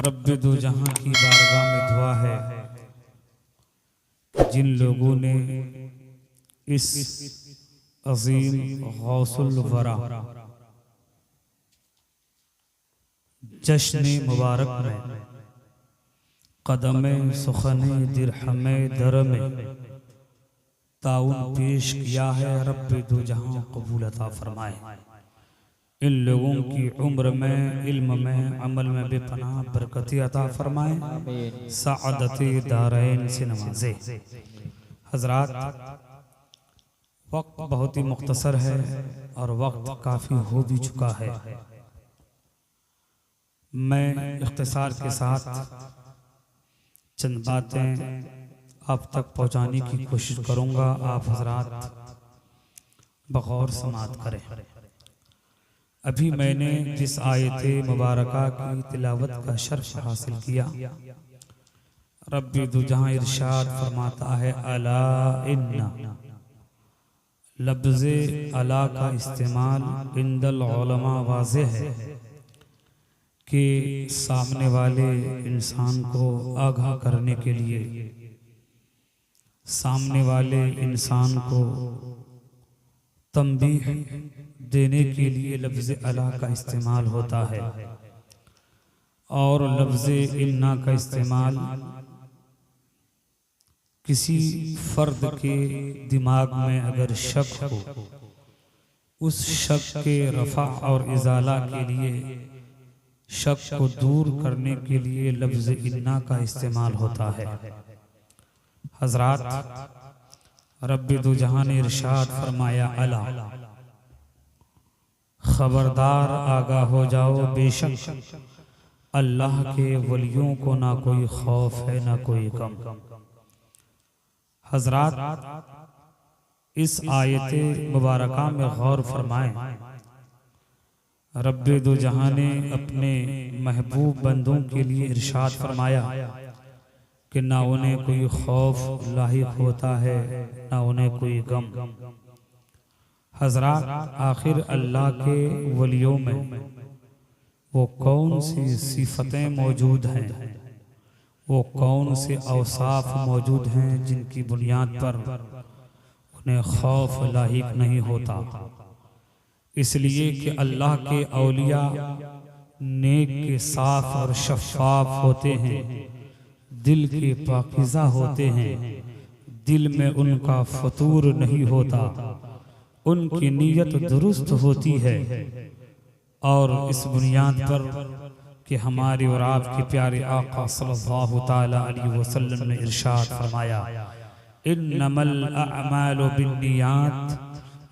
रब्बे दो जहां की बारगाह में दुआ है कि जिन लोगों ने इस अजीम गौसुल वरा जश्न मुबारक में कदम सुखने दिरहमे दरमे ताउन पेश किया है, रब्बे दो जहां कबूल अता फरमाए। इन लोगों की उम्र में, इल्म में, अमल में बेपनाह बरकती अता फरमाए, सआदते दारैन से नवाजे। हजरात, वक्त बहुत ही मुख्तसर है और वक्त काफ़ी हो भी चुका है। मैं इख्तिसार के साथ चंद बातें आप तक पहुंचाने की कोशिश करूंगा। आप हजरात बगौर समात करें। अभी मैंने जिस आयते मुबारका की तिलावत का शर्फ हासिल किया, रब्बे दो जहां इरशाद फरमाता है, अला इन्ना, लफ्ज़े अला का इस्तेमाल इंदल उलमा वाज़े है कि सामने वाले इंसान को आगाह करने के लिए, सामने वाले इंसान को तंबीह देने के लिए लफ्ज़ अला का इस्तेमाल होता है। और लफ्ज़ इन्ना का इस्तेमाल किसी फर्द के दिमाग में अगर शक हो, उस शक के रफ़ा और इज़ाला के लिए, शक को दूर करने के लिए लफ्ज़ इन्ना का इस्तेमाल होता है। हजरात, रब्बे दो जहां ने इरशाद फरमाया, अला, खबरदार आगाह हो जाओ, बेशक अल्लाह के वलियों को ना कोई खौफ है ना कोई गम। हजरात, इस आयते मुबारका में गौर फरमाएं। रब्बे दो जहां ने अपने महबूब बंदों के लिए इरशाद फरमाया कि ना उन्हें कोई खौफ लाहिक होता है ना उन्हें कोई गम। हजरात, आखिर अल्लाह के वलियों में वो कौन सी सिफतें मौजूद हैं, वो कौन से औसाफ मौजूद हैं जिनकी बुनियाद पर उन्हें खौफ लाहिक नहीं होता। इसलिए कि अल्लाह के औलिया नेक के साफ और शफाफ होते हैं, दिल के पाकीज़ा होते हैं, दिल में उनका फतूर नहीं होता, उनकी नीयत दुरुस्त होती है। और इस बुनियाद पर कि हमारे और आपके प्यारे आका सल्लल्लाहु ताला अलैहि वसल्लम ने इरशाद फरमाया, इन्नमल अअमालु बिन्नियात,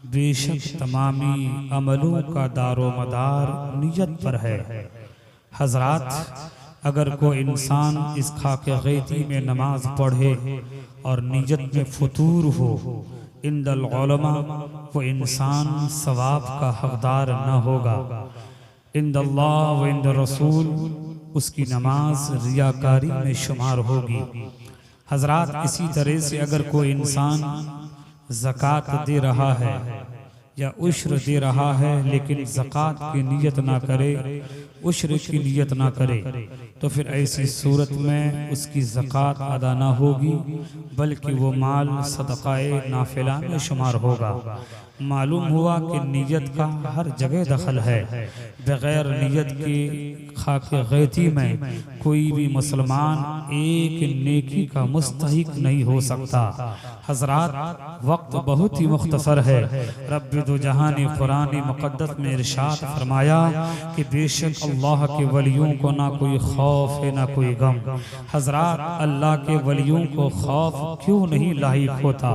बेशक तमामी अमलों का दारो मदार नियत पर है। हजरात, अगर कोई इंसान इस खाके गैती में नमाज पढ़े और नियत में फतूर हो, इंदल उलमा वो इंसान सवाब का हकदार न होगा। इंदल्लाह व इंद रसूल उसकी नमाज रियाकारी में शुमार होगी। हजरात, इसी तरह से अगर कोई इंसान ज़कात दे रहा है या उश्र दे रहा है लेकिन ज़कात की नियत ना करे, उश्र की नियत ना करे, तो फिर ऐसी सूरत में उसकी ज़कात अदा ना होगी, बल्कि वो माल सदक़ाए नाफिला में शुमार होगा। मालूम हुआ कि नियत का हर जगह दखल है। बग़ैर नियत के खाके गैती में कोई भी मुसलमान एक नेकी का मुस्तहिक नहीं हो सकता। हजरात, वक्त बहुत ही मुख्तसर है। रब्बे दो जहां ने कुरान मुक़द्दस में इरशाद फरमाया कि बेशक अल्लाह के वलियों को ना कोई खौफ है ना कोई गम। हजरात, अल्लाह के वलियों को खौफ क्यों नहीं लाहिक होता,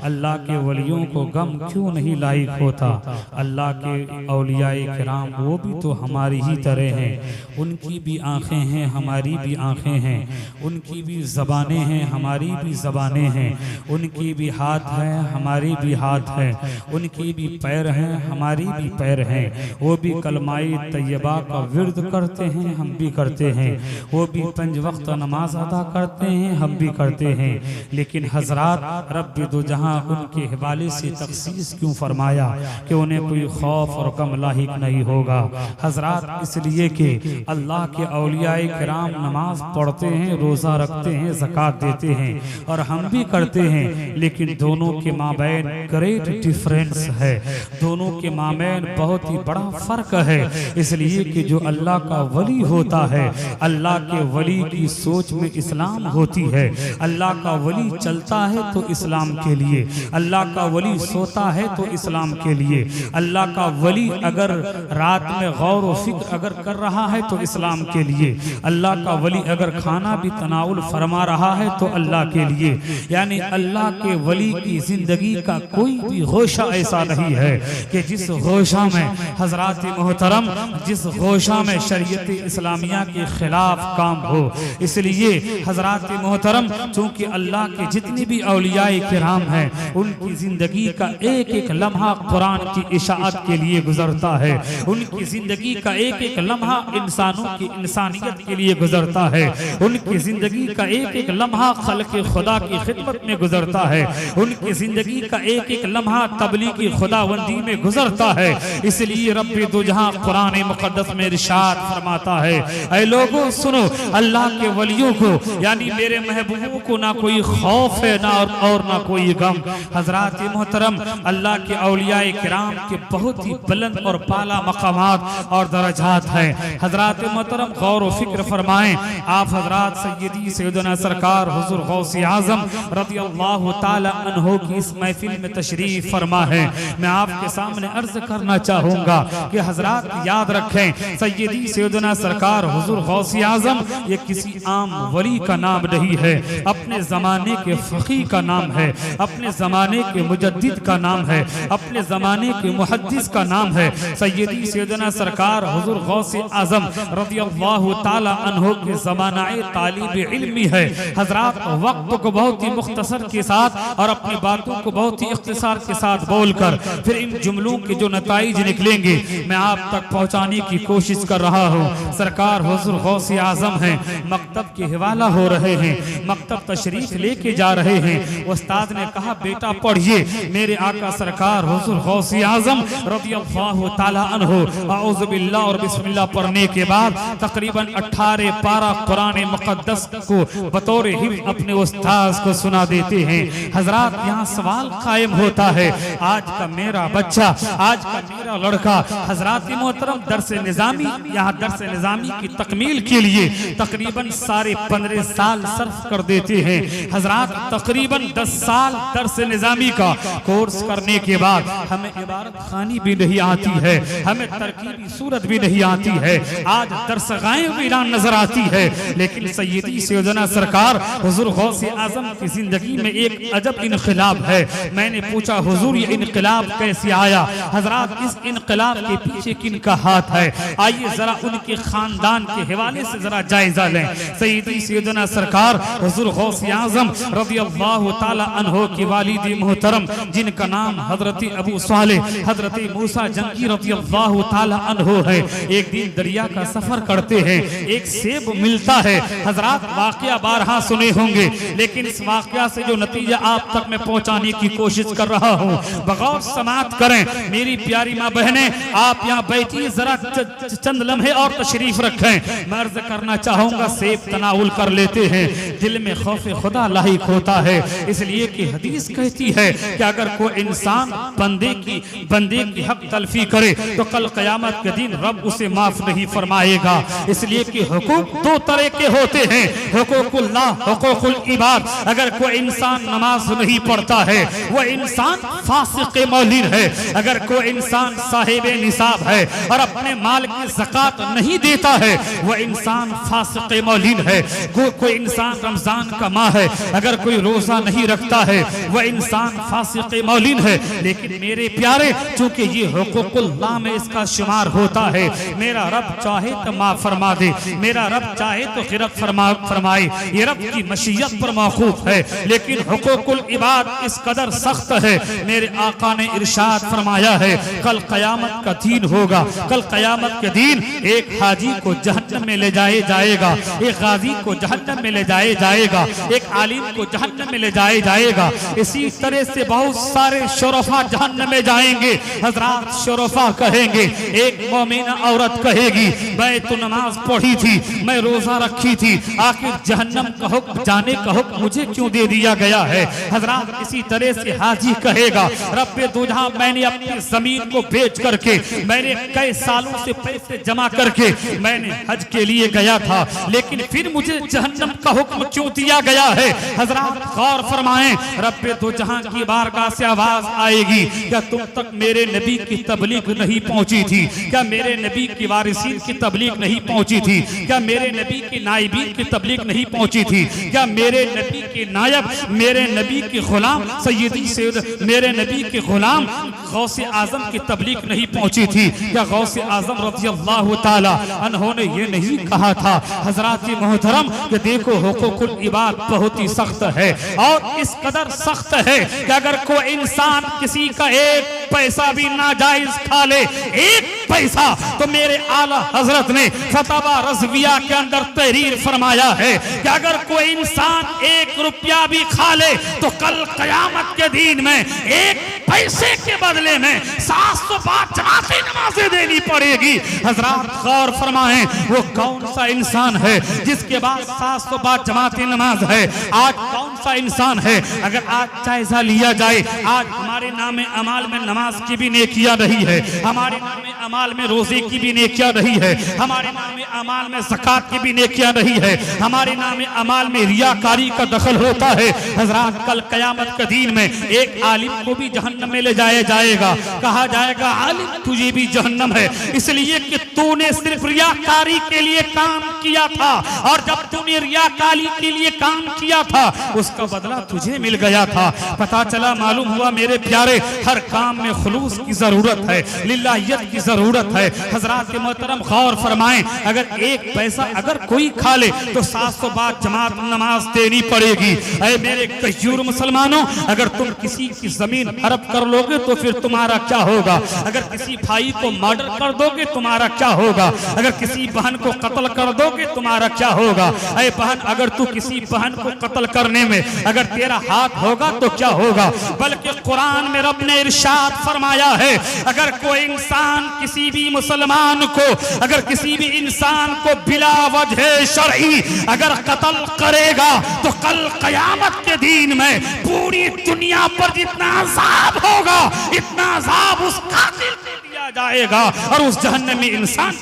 अल्लाह के वलियों को गम क्यों नहीं लाहिक होता। अल्लाह के औलियाए किराम वो भी तो हमारी ही तरह हैं, उनकी भी आँखें हैं हमारी भी आँखें हैं, उनकी भी ज़बानें हैं हमारी भी ज़बानें हैं, उनकी भी हाथ हैं हमारी भी हाथ हैं, उनकी भी पैर हैं हमारी भी पैर हैं। वो भी कलमाई तैयबा का विर्द करते हैं हम भी करते हैं, वो भी 5 वक्त नमाज अदा करते हैं हम भी करते हैं। लेकिन हजरात, रब्बे दो जहां उनके हवाले से तखसीस क्यों क्यों फरमाया कि उन्हें कोई खौफ और गम लाहिक नहीं होगा। हजरात इसलिए कि अल्लाह के औलियाए किराम नमाज पढ़ते हैं, रोज़ा रखते हैं, ज़कात देते हैं और हम भी करते हैं, लेकिन दोनों के माबैन ग्रेट डिफरेंस है, दोनों के माबैन बहुत ही बड़ा फ़र्क है। इसलिए कि जो अल्लाह का वली होता है, अल्लाह के वली की सोच में इस्लाम होती है। अल्लाह का वली चलता है तो इस्लाम के लिए, अल्लाह का वली सोता है तो इस्लाम के लिए, अल्लाह का वली अगर रात में गौर व फिक्र अगर कर रहा है तो इस्लाम के लिए, अल्लाह का वली अगर खाना भी तनाउल फरमा रहा है तो अल्लाह के लिए। यानी अल्लाह के वली की जिंदगी का कोई भी गोशा ऐसा नहीं है कि जिस गोशा में हजरात मोहतरम, जिस गोशा में शरीयत इस्लामिया के खिलाफ काम हो। इसलिए हजरात मोहतरम, चूंकि अल्लाह के जितने भी औलियाए किराम हैं, उनकी जिंदगी का एक एक लम्हा कुरान की इशाअत के लिए गुजरता है, उनकी जिंदगी का एक एक लम्हा इंसानों की इंसानियत के लिए गुजरता है, उनकी जिंदगी का एक एक लम्हा खल्क़ खुदा की खिदमत में गुजरता है, उनकी जिंदगी का एक एक लम्हा तबलीगी खुदावंदी में गुजरता है। इसलिए रब्बे दो जहां कुरान मुक़द्दस में इरशाद फरमाता है, ऐ लोगों सुनो, अल्लाह के वलियों को यानी मेरे महबूबों को ना कोई खौफ है ना और ना कोई गम। हजरात मोहतरम, अल्लाह के औलियाए किराम के बहुत ही बुलंद और पाला मकामात और दरजात हैं। हजरात मोहतरम गौर व फिक्र फरमाएं। आप हजरात सय्यदी सैयदना सरकार हुजूर गौसे आजम रज़ियल्लाहु ताला अन्हो की इस महफिल में तशरीफ फरमा है। मैं आपके सामने अर्ज करना चाहूँगा कि हजरात याद रखें, सय्यदी सैयदना सरकार हुजूर गौसे आजम ये किसी आम वली का नाम नहीं है, अपने ज़माने के फ़क़ीह का नाम है, अपने ज़माने के मुजद्दिद का नाम है, अपने ज़माने के मुहद्दिस का नाम है। सय्यदी सैयदना सरकार हुजूर गौसे आजम रज़ियल्लाहु ताला अन्हो के ज़मानाए तालिब इल्मी है। हजरात वक्त को बहुत ही मुख्तसर के साथ और अपनी बातों को बहुत ही इख्तिसार के साथ बोलकर फिर इन जुमलों के जो नताइज निकलेंगे मैं आप तक पहुँचाने की कोशिश कर रहा हूँ। सरकार हुजूर गौसे आजम हैं, मकतब के हवाला हो रहे हैं, मकतब तशरीफ लेके जा रहे हैं। उस्ताद ने कहा बेटा पढ़िए। मेरे आका सरकार हुजूर गौसे आजम रज़ियल्लाहु ताला अन्हो औज़ु बिल्लाह और बिस्मिल्लाह पढ़ने के बाद तकरीबन 18 पारा कुरान मुक़द्दस को बतौर हिफ्ज़ अपने उस्ताद को सुना देते हैं। हजरात यहाँ सवाल कायम होता है, आज का मेरा बच्चा, आज का मेरा लड़का हजरात मोहतरम दर्स निज़ामी, यहाँ दर्स निज़ामी की तकमील के लिए तकरीबन 15.5 साल सर्फ कर देते हैं। हजरात तकरीबन 10 साल दर्स निज़ामी का कोर्स करने के बाद हमें इबारत खानी भी नहीं आती है, हमें तरकीबी सूरत भी नहीं आती है, आज दर्स गायब भी नजर आती है। लेकिन सय्यदी सैयदना सरकार हुजूर गौसे आजम की जिंदगी में एक अजब इनकलाब है। मैंने पूछा हुजूर ये इनकलाब कैसे आया? हजरात इस इनकलाब के पीछे किनका हाथ है? आइए जरा उनके खानदान के हवाले से जरा जायजा लें। सय्यदी सैयदना सरकार हुजूर गौसे आजम रज़ियल्लाहु ताला अन्हो की वालिद मोहतरम जिनका नाम हजरत अबू सालेह हजरत मूसा जंगी रज़ियल्लाहु ताला अन्हो है। एक दिन दरिया का सफर करते हैं, एक सेब मिलता है। हजरात वाकया बारहा सुने होंगे, लेकिन इस वाकया से जो नतीजा आप तक मैं पहुंचाने की कोशिश कर रहा हूं बगौर समात करें। मेरी प्यारी माँ बहनें आप यहाँ बैठिए, जरा चंद लम्हे और तशरीफ रखें। मैं अर्ज करना चाहूंगा, सेब तनाउल कर लेते हैं, दिल में खौफ खुदा लाहिक होता है। इसलिए कि हदीस कहती है कि अगर कोई इंसान बंदे की हक तलफी करे तो कल क़यामत के दिन रब उसे माफ नहीं फरमाएगा। इसलिए कि हुकूक 2 तरह के होते हैं, हुकूकुल्लाह, हुकूकुल इबाद। अगर कोई इंसान नमाज नहीं पढ़ता है वह इंसान फासिक़ मौलिन है। अगर कोई इंसान साहिब निसाब है और अपने माल की ज़कात नहीं देता है वह इंसान फासिक़ मौलिन है। कोई इंसान रमजान का माह है, अगर कोई रोजा नहीं रखता है वह इंसान फासिक़ मौलिन है। लेकिन मेरे प्यारे, चूंकि ये हुकूकुल्लाह में इसका शुमार होता है, मेरा रब चाहे तो माफ फरमा दे, मेरा रब चाहे तो गिरफ्त फरमाए, ये रब की मशीयत पर मौकूफ है। लेकिन हुकूकुल इबाद इस कदर सख्त है, मेरे आका ने इरशाद फरमाया है कल क़यामत का दिन होगा, कल क़यामत के दिन एक हाजी को जहन्नम में ले जाया जाएगा, एक गाजी को जहन्नम में ले जाया जाएगा, एक आलिम को जहन्नम में ले जाया जाएगा। इसी तरह से बहुत सारे शुरा शुरफा जहन्नम में जाएंगे। हजरात शुरफा कहेंगे, एक मोमिन औरत कहेगी मैं तो नमाज पढ़ी थी, मैं रोजा रखी थी, आखिर जहन्नम का हुक्म जाने का हुक्म मुझे क्यों दे दिया गया है। हजरात इसी तरह से हाजी कहेगा रब्बे दुजा मैंने अपनी जमीन को बेच करके, मैंने कई सालों से पैसे जमा करके मैंने हज के लिए गया था, लेकिन फिर मुझे जहन्नम का हुक्म क्यों दिया गया है। हजरात गौर फरमाएं, रब्बे दो जहां की बारगाह से आवाज आएगी, क्या तुम तक मेरे नबी की तबलीग नहीं पहुंची थी? क्या मेरे नबी की वारिसीन की तबलीग नहीं पहुंची थी? क्या मेरे नबी की नाइबीन की तबलीग नहीं पहुंची थी? क्या मेरे नबी के नायब, मेरे नबी के गुलाम सैयदी सैयद, मेरे नबी के गुलाम गौसे आजम की तबलीग नहीं पहुंची थी? क्या गौसे आजम रज़ियल्लाहु ताला अन्हों ने ये नहीं कहा था हजरात मोहतरम कि देखो हुकूकुल इबाद बहुत ही सख्त है, और इस कदर सख्त है कि अगर कोई इंसान किसी का एक पैसा भी नाजायज खा ले, एक पैसा, तो मेरे आला हजरत ने फतवा रज़विया के अंदर तहरीर फरमाया है कि अगर कोई इंसान एक रुपया भी खा ले तो कल कयामत के दिन में एक पैसे के बदले में 705 जमाती नमाजें देनी पड़ेगी। हजरात गौर फरमाएं, वो कौन सा इंसान है जिसके बाद 705 जमाती नमाज है? आज कौन सा इंसान है? अगर आज जायजा लिया जाए, आज हमारे नाम अमाल में नमाज की भी नेकियां नहीं है, हमारे नाम अमाल में रोजे की भी नेकियां नहीं है, हमारे नाम अमाल में ज़कात की भी नेकियां नहीं है, हमारे नाम अमाल में रियाकारी का दखल होता है। हजरात कल कयामत के दिन में एक आलिम को भी जहन्नम में ले जाया जाएगा, कहा जाएगा आलिम तुझे भी जहन्नम है, इसलिए कि तूने सिर्फ रियाकारी के लिए काम किया था, और जब तूने रियाकारी के लिए काम किया था उसका बदला तुझे मिल गया था। पता चला, मालूम हुआ मेरे प्यारे, हर काम में खुलूस की जरूरत है, लिल्लाहियत की जरूरत है। हजरात के मोहतरम गौर फरमाएं, अगर एक पैसा अगर कोई खा ले तो 705 जमात नमाज देनी पड़ेगी। ऐ मेरे कश्यूर मुसलमानों, अगर तुम किसी की जमीन हड़प कर लोगे तो फिर तुम्हारा क्या होगा? अगर किसी भाई को मर्डर कर दोगे तुम्हारा क्या होगा? अगर किसी बहन को कत्ल कर दोगे तुम्हारा क्या होगा? ऐ बहन, अगर तू किसी बहन को कत्ल करने में अगर तेरा हाथ होगा तो क्या होगा? बल्कि कुरान में रब ने इरशाद फरमाया है, अगर कोई इंसान किसी भी मुसलमान को, अगर किसी भी इंसान को बिला वजह शरई अगर कत्ल करेगा तो कल कयामत के दिन में पूरी दुनिया पर जितना अज़ाब होगा इतना अज़ाब उस कातिल को दिया जाएगा, और उस जहन्नमी इंसान।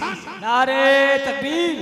नारे तकबीर,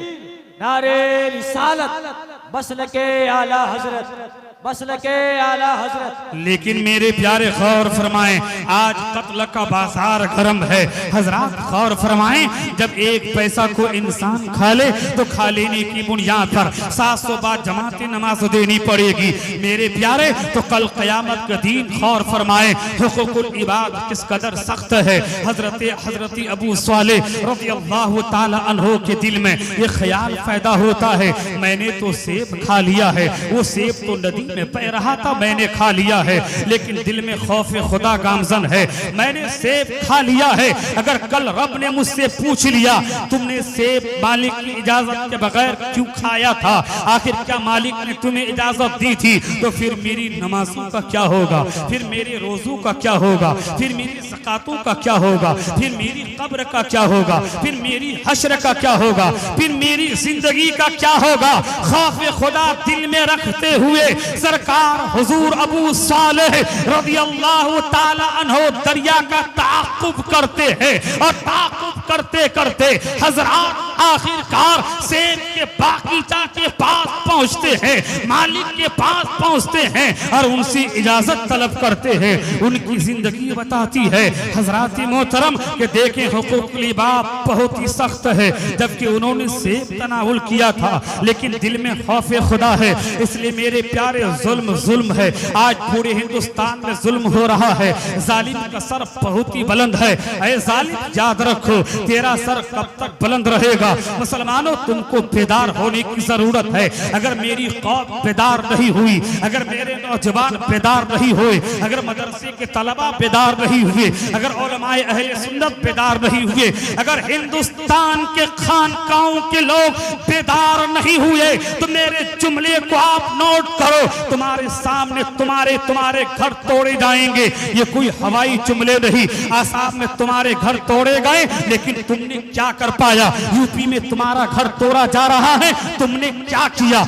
नारे रिसालत, मसलके आला हजरत, मसलके आला हजरत। लेकिन मेरे प्यारे गौर फरमाएं, आज कत्ल का बाजार गर्म है। हजरात गौर फरमाएं, जब एक पैसा को इंसान खा ले तो खा लेने की बुनियाद पर 705 जमाती नमाज देनी पड़ेगी। मेरे प्यारे, तो कल कयामत का दिन गौर फरमाएं, हुकूकुल इबाद किस कदर सख्त है। हजरत अबू सालेह रज़ियल्लाहु ताला अन्हु के दिल में ये ख्याल पैदा होता है, मैंने तो सेब खा लिया है, वो सेब तो नदी में बह रहा था, मैंने खा लिया है, लेकिन दिल में खौफ खुदा गामजन है, मैंने सेब खा लिया है। अगर कल रब ने मुझसे पूछ लिया तुमने सेब मालिक की इजाजत के बगैर क्यों खाया था, आखिर क्या मालिक ने तुम्हें इजाजत दी थी, तो फिर मेरी नमाजों का क्या होगा, फिर मेरे रोजों का क्या होगा, फिर मेरी ज़कातों का क्या होगा, फिर मेरी कब्र का क्या होगा, फिर मेरी हश्र का क्या होगा, फिर मेरी जिंदगी का क्या होगा। खौफ खुदा दिल में रखते हुए सरकार हुजूर अबू सालेह रज़ियल्लाहु ताला अन्हु दरिया का ताक़ुब करते हैं, और ताक़ुब करते करते हजरात आखिरकार सेब के बागीचा के पास पहुंचते हैं, मालिक के पास पहुंचते हैं और उनसे इजाजत तलब करते हैं। उनकी जिंदगी बताती है हजरात मोहतरम कि देखें हुकूकुल इबाद बहुत ही सख्त है, जबकि उन्होंने सेब तनावुल किया था लेकिन दिल में खौफ खुदा है। इसलिए मेरे प्यारे, जुल्म जुल्म है, आज पूरे हिंदुस्तान में जुल्म हो रहा है, जालिम का सर बहुत ही बुलंद है। ऐ जालिम याद रखो, तेरा सर कब तक बुलंद रहेगा, जाएगा। मुसलमानों, तुमको बेदार होने की जरूरत है। अगर मेरी कौम बेदार नहीं हुई, अगर मेरे नौजवान बेदार नहीं हुए, अगर मदरसे के तलबा बेदार नहीं हुए, अगर उलमाए अहले सुन्नत बेदार नहीं हुए, अगर हिंदुस्तान के खानकाहों के लोग बेदार नहीं हुए, तो मेरे जुमले को आप नोट करो। तुम्हारे सामने तुम्हारे घर तोड़े जाएंगे। ये कोई हवाई जुमले नहीं। आसाम में तुम्हारे घर तोड़े गए, लेकिन तुमने क्या कर पाया? यूपी में तुम्हारा घर तोड़ा जा रहा है, तुमने क्या किया?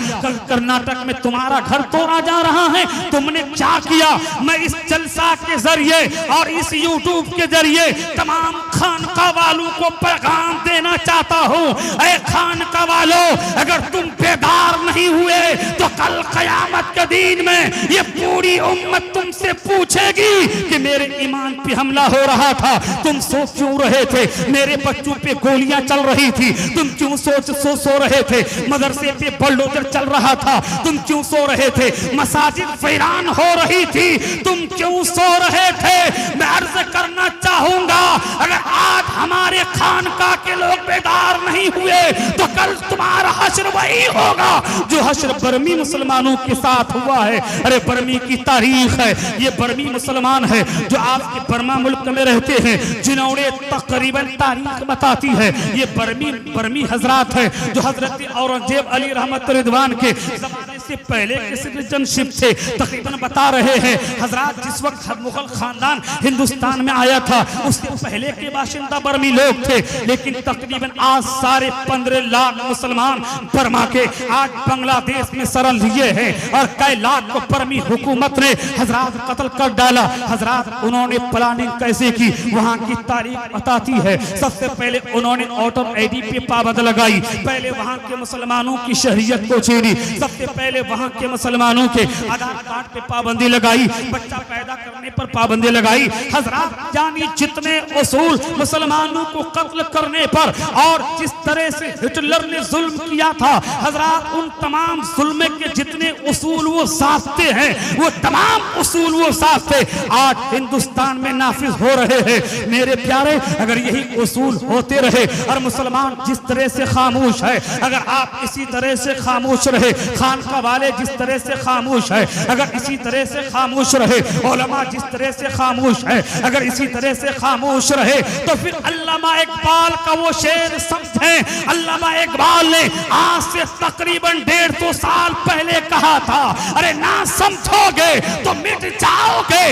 कर्नाटक में तुम्हारा घर तोड़ा जा रहा है, तुमने क्या किया? मैं इस जलसा के जरिए और इस यूट्यूब के जरिए तमाम खानका वालों को पैगाम देना चाहता हूँ। ऐ खानका वालों, अगर तुम बेदार नहीं हुए तो कल कयामत के दिन में ये पूरी उम्मत तुमसे पूछेगी कि मेरे ईमान पे हमला हो रहा था, तुम सो क्यों रहे थे? मेरे बच्चों पे गोलियां चल रही थी, तुम क्यों सो रहे थे? मदरसे पे बुलडोजर चल रहा था, तुम क्यों सो रहे थे? मसाजिद वीरान हो रही थी, तुम क्यों सो रहे थे? मैं अर्ज करना चाहूंगा, अगर आज हमारे खानका के लोग बेदार नहीं हुए तो कल तुम्हारा हश्र वही होगा जो हश्र बर्मी मुसलमानों के साथ हुआ है। अरे बर्मी की तारीख है, ये बर्मी मुसलमान है जो आज के बर्मा मुल्क में रहते हैं, जिन्होंने तकरीबन तारीख बताती है। ये बर्मी हजरात है जो हजरत औरंगजेब अली रहमत रिदवान के जमाने से पहले के सिटीजनशिप थे। तकरीबन बता रहे हैं हजरात, जिस वक्त मुगल खानदान हिंदुस्तान में आया था उससे पहले के बाशिंदा बर्मी लोग थे, लेकिन तकरीबन आज 15.5 लाख मुसलमान बर्मा के आज बांग्लादेश में शरण लिए हैं और कई लाख को बर्मी हुकूमत ने हजरात कत्ल कर डाला। हजरात उन्होंने प्लानिंग कैसे की वहां की तारीख बताती है। सबसे पहले उन्होंने वोटर आईडी पे पाबंदी लगाई, पहले वहां के मुसलमानों की शरीयत को छीनी, सबसे पहले वहां के मुसलमानों के आधार कार्ड पे पाबंदी लगाई, बच्चा पैदा करने पर पाबंदी लगाई। हजरात यानी जितने उसूल मुसलमानों को कत्ल करने पर और जिस तरह से हिटलर ने जुल्म किया था, हजरात उन तमाम जुल्म के जितने उसूल वो साजते हैं, वो तमाम उसूल वो साजते आज हिंदुस्तान में नाफिज हो रहे हैं। मेरे प्यारे, अगर यही उसूल होते रहे और मुसलमान जिस तरह से खामोश है, अगर आप इसी तरह से खामोश रहे, खानका वाले जिस तरह से खामोश है, अगर इसी तरह से खामोश रहे, उलमा जिस तरह से खामोश है, अगर इसी तरह से खामोश रहे, तो फिर अल्लामा इकबाल का वो शेर समझें। अल्लामा इकबाल ने आज से तकरीबन 150 साल पहले कहा था, अरे ना समझोगे तो मिट जाओगे।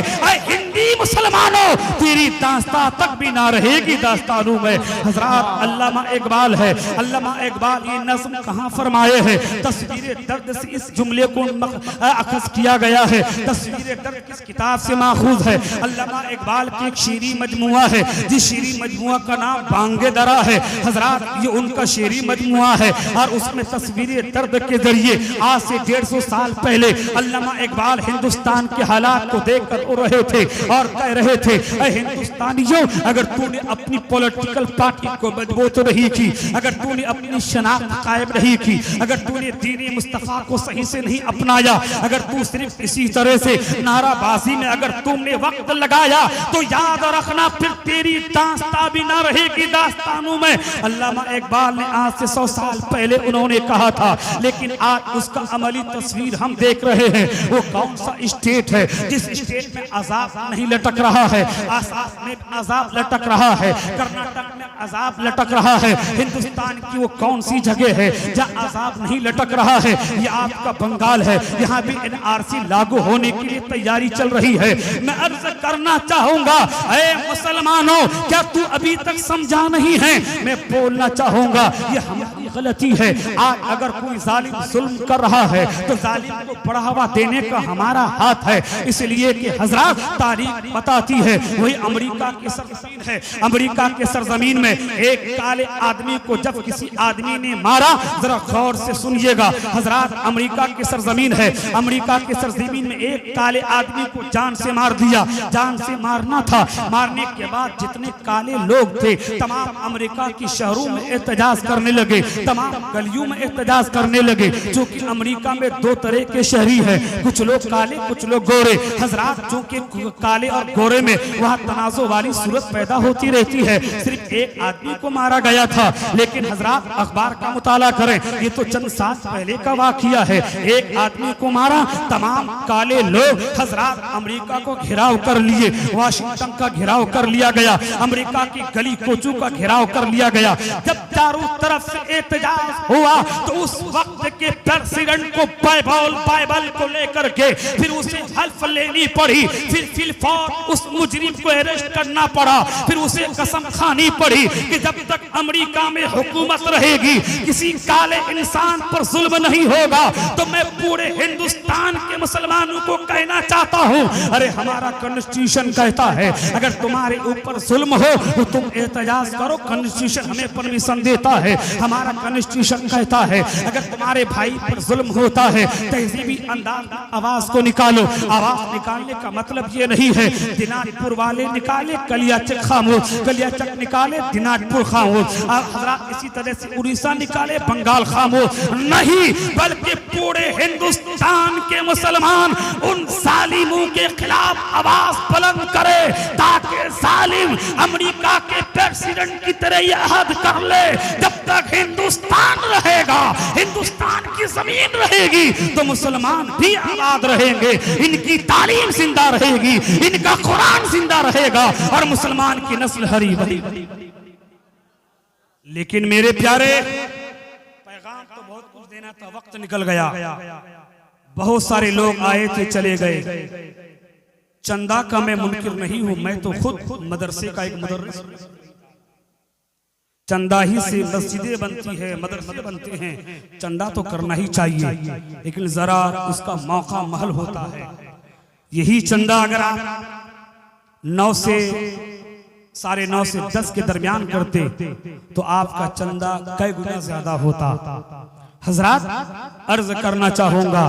हिंदी मुसलमानों, तेरी दास्तां तक भी ना रहेगी दास्तानों में। हजरात अल्लामा इकबाल है, अल्लामा इकबाल ये नज़्म कहाँ फरमाए हैं? तस्वीर दर्द से इस जुमले को अखज़ किया गया है। तस्वीर दर्द किस किताब से माखूज है? अल्लामा इकबाल की एक शेरी मजमुआ है, जिस शेरी मजमुआ का नाम बांगे दरा है। हजरात ये उनका शेरी मजमुआ है और उसमें तस्वीर दर्द के जरिए आज से 150 साल पहले अल्लामा इकबाल हिंदुस्तान के हालात को देख कर रहे थे और कह रहे थे, हिंदुस्तानियों, अगर तूने अपनी पॉलिटिकल पार्टी को मजबूत नहीं की, अगर तूने अपनी शनाख्त कायम नहीं की, अगर तूने दीन मुस्तफा को सही से नहीं अपनाया, अगर तू सिर्फ इसी तरह से नाराबाजी में अगर तुमने वक्त लगाया, तो याद रखना फिर तेरी दास्तां भी ना रहेगी दास्तानों में। अल्लामा इकबाल ने आज से 100 साल पहले उन्होंने कहा था, लेकिन आज उसका अमली तस्वीर हम देख रहे हैं। वो कौन सा स्टेट है जिस स्टेट में अजाब नहीं लटक रहा है? आसाम में अजाब लटक रहा है, कर्नाटक में अजाब लटक रहा है। हिंदुस्तान की वो कौन सी जगह है जहाँ अजाब नहीं लटक रहा है? ये आपका बंगाल है, यहाँ भी NRC लागू होने के लिए तैयारी चल रही है। मैं अर्ज करना चाहूंगा, ऐ मुसलमानों, क्या तू अभी तक समझा नहीं है? मैं बोलना चाहूंगा, ये हमारी गलती है। आज अगर कोई जालिम जुल्म कर रहा है तो जालिम को बढ़ावा देने का हमारा हाथ है, इसलिए कि हजरात तारीख बताती है। वही अमेरिका की सरजमीन है, अमेरिका के सरजमीन में एक काले आदमी को जब किसी आदमी ने मारा, जरा गौर से सुनिएगा हजरात, अमेरिका की सरजमीन है, अमेरिका के सरजमीन में एक काले आदमी को जान से मार दिया। जान से मारना था, मारने के बाद जितने काले लोग थे तमाम अमेरिका की शहरों में एहतजाज करने लगे, तमाम गलियों में एहतजाज करने लगे। जो कि अमेरिका में दो तरह के शहरी हैं, कुछ लोग काले कुछ लोग गोरे। हजरात जो कि काले और गोरे में वहाँ तनाज़ो वाली सूरत पैदा होती रहती है। सिर्फ एक आदमी को मारा गया था, लेकिन हजरात अखबार का मुताला करें, ये तो चंद साल पहले का वाकया है। एक आदमी को मारा, तमाम काले लोग हजरात अमेरिका को घेराव कर लिए, वाशिंगटन का घेराव कर लिया गया, अमेरिका की गली कोचू का घेराव कर लिया गया। जब चारों तरफ से एहतजाज हुआ तो उस वक्त के प्रेसिडेंट को बाइबल को लेकर के फिर उसे हल्फ लेनी पड़ी, फिर उस मुजरिम को अरेस्ट करना पड़ा, फिर उसे कसम खानी पड़ी कि जब तक अमेरिका में हुकूमत रहेगी किसी काले इंसान पर जुल्म नहीं होगा। तो मैं पूरे हिंदुस्तान के मुसलमानों को कहना चाहता हूं, अरे हमारा कॉन्स्टिट्यूशन कहता है अगर तुम्हारे ऊपर जुल्म हो तो तुम एहतजाज करो, कॉन्स्टिट्यूशन हमें परमिशन देता है। हमारा कॉन्स्टिट्यूशन कहता है अगर तुम्हारे भाई पर जुल्म होता है तहजीबी अंदाज आवाज को निकालो। आवाज निकालने का मतलब ये नहीं है दिनाजपुर वाले निकाले कलियाचक खामोश, कलियाचक निकाले दिनाजपुर खामोश, हजरात इसी तरह से उड़ीसा निकाले बंगाल खामोश, नहीं, बल्कि पूरे हिंदुस्तान के मुसलमान उन जालिमों के खिलाफ आवाज बुलंद करे ताकि जालिम अमेरिका के प्रेसिडेंट की तरह यह अहद कर ले जब तक हिंदुस्तान रहेगा, हिंदुस्तान की जमीन रहेगी तो मुसलमान भी आबाद रहेंगे, इनकी तालीम जिंदा रहेगी, इनका कुरान जिंदा रहेगा और मुसलमान की नस्ल हरी भरी। लेकिन मेरे प्यारे पैगाम तो बहुत कुछ देना था, वक्त निकल गया। बहुत सारे लोग आए थे चले गए। चंदा का मैं मुनकिर नहीं हूं, मैं तो खुद मदरसे का एक मुदर्रिस। चंदा ही से मस्जिदें बनती है, मदरसे बनते हैं, चंदा तो करना ही चाहिए, लेकिन जरा उसका मौका महल होता है। यही चंदा अगर आप 9 से 9:30 से 10 के दरमियान करते तो आपका चंदा कई गुना ज्यादा होता। हजरात अर्ज करना चाहूंगा,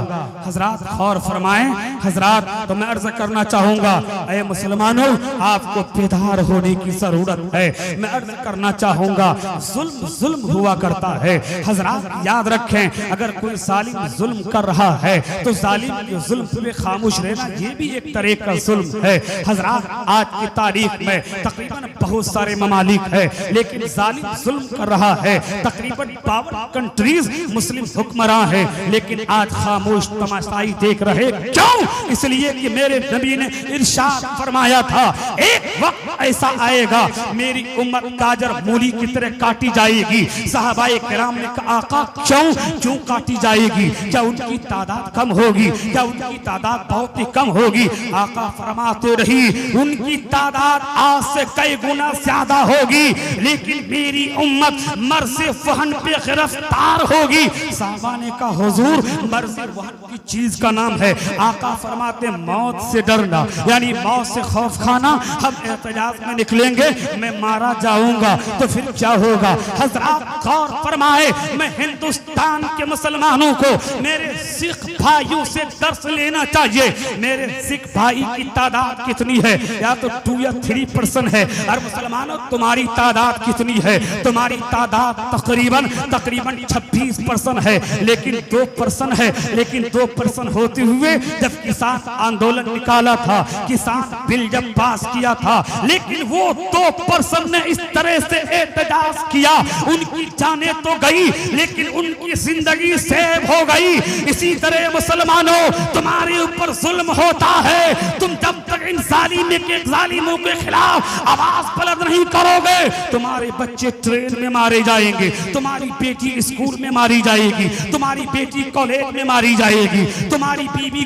हजरात गौर फरमाएं, हजरात तो मैं अर्ज करना चाहूंगा, ऐ मुसलमानों आपको बेदार होने की जरूरत है। मैं अर्ज करना चाहूंगा जुल्म हुआ करता है। हजरात याद रखें अगर कोई जालिम जुल्म कर रहा है तो जालिम के जुल्म पे खामोश रहना ये भी एक तरह का जुल्म है। हजरात आज की तारीख में तकरीबन बहुत सारे ममालिक है, लेकिन जालिम जुल्म कर रहा है। तकरीबन 52 कंट्रीज मुस्लिम हुक्मरान है, लेकिन आज खामोश तमाशाई देख रहे। क्यों? इसलिए कि मेरे नबी ने इरशाद फरमाया था एक वक्त ऐसा आएगा मेरी उम्मत गाजर मूली की तरह काटी जाएगी। सहाबाए किराम ने कहा आका क्यों काटी जाएगी? क्या उनकी तादाद कम होगी? क्या उनकी तादाद बहुत ही कम होगी? आका फरमाते रही उनकी तादाद आज से कई गुना ज्यादा होगी, लेकिन मेरी उम्मत मर्ज़ वहन पे गिरफ्तार होगी। साहबा ने कहा हुजूर मर्ज़ वहन की चीज का नाम है। आका फरमाते मौत से डरना यानी मौत से खौफ खाना। हम एहतजाज में निकलेंगे, मैं मारा जाऊंगा तो फिर क्या होगा? हजरात गौर फरमाए, मैं हिंदुस्तान के मुसलमानों को मेरे सिख भाइयों से दर्स लेना चाहिए। मेरे सिख भाई की तादाद कितनी है? या तो 2 या 3% है। और मुसलमानों तुम्हारी तादाद कितनी है? तुम्हारी तादाद तकरीबन 26% है, लेकिन 2% है। लेकिन 2% होते हुए जब किसान आंदोलन निकाला था, किसान बिल जब पास किया था, लेकिन वो 2% ने इस तरह से एहतजाज किया, उनकी जाने तो गई लेकिन उनकी जिंदगी सेव हो गई। इसी तरह मुसलमानों तुम्हारे ऊपर जुल्म होता है, तुम जब तक इन जालिमों के खिलाफ आवाज बुलंद नहीं करोगे तुम्हारे बच्चे ट्रेन में मारे जाएंगे, तुम्हारी बेटी स्कूल में मारी जाएगी, तुम्हारी बेटी कॉलेज में मारी जाएगी, तुम्हारी बीवी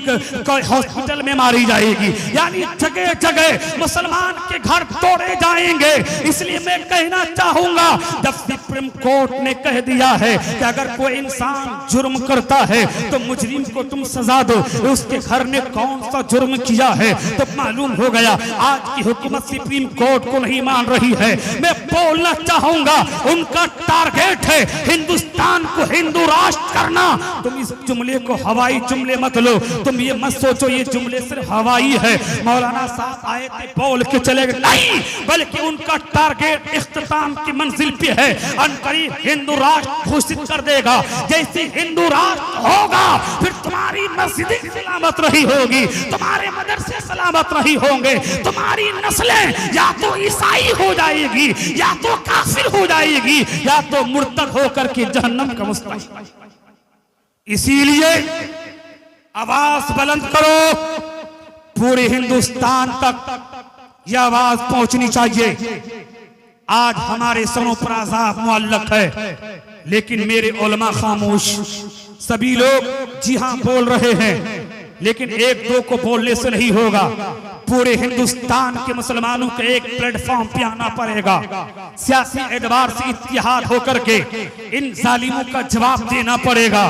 हॉस्पिटल में मारी जाएगी। यानी जगह जगह मुसलमान के घर तोड़े जाएंगे। इसलिए मैं कहना चाहूंगा जब सुप्रीम कोर्ट ने कह दिया है कि अगर कोई इंसान जुर्म करता है तो मुजरिम को तुम सजा दो, उसके घर ने कौन सा जुर्म किया है तो मालूम हो गया। आज की हुकूमत सुप्रीम कोर्ट को नहीं मान रही है। मैं बोलना चाहूंगा उनका टारगेट है हिंदुस्तान को हिंदू राष्ट्र करना। तुम इस जुमले को हवाई जुमले मत लो, तुम ये मत सोचो ये जुमले सिर्फ हवाई है, मौलाना साहब आए थे बोल के चले गए, नहीं, बल्कि उनका टारगेट इख्तिताम की मंजिल पे है। अनकरीब हिंदू राष्ट्र घोषित कर देगा। जैसे हिंदू राष्ट्र होगा फिर तुम्हारी मस्जिदें सलामत रही होगी, तुम्हारे मदरसे सलामत नहीं होंगे, तुम्हारी नस्लें या तो ईसाई हो जाएगी, या तो काफिर हो जाएगी, या तो मुर्तद होकर के जहन्नम का मुस्तहिक। इसीलिए आवाज बुलंद करो, पूरे हिंदुस्तान तक यह आवाज पहुंचनी चाहिए। आज हमारे सरों पर अज़ाब मुअल्लक है, लेकिन मेरे उलमा खामोश। सभी लोग जी हाँ बोल रहे हैं, लेकिन एक दो को बोलने से नहीं होगा। पूरे हिंदुस्तान के मुसलमानों को एक प्लेटफॉर्म पे आना पड़ेगा, सियासी एतबार से इत्तेहाद होकर के इन जालिमों का जवाब देना पड़ेगा।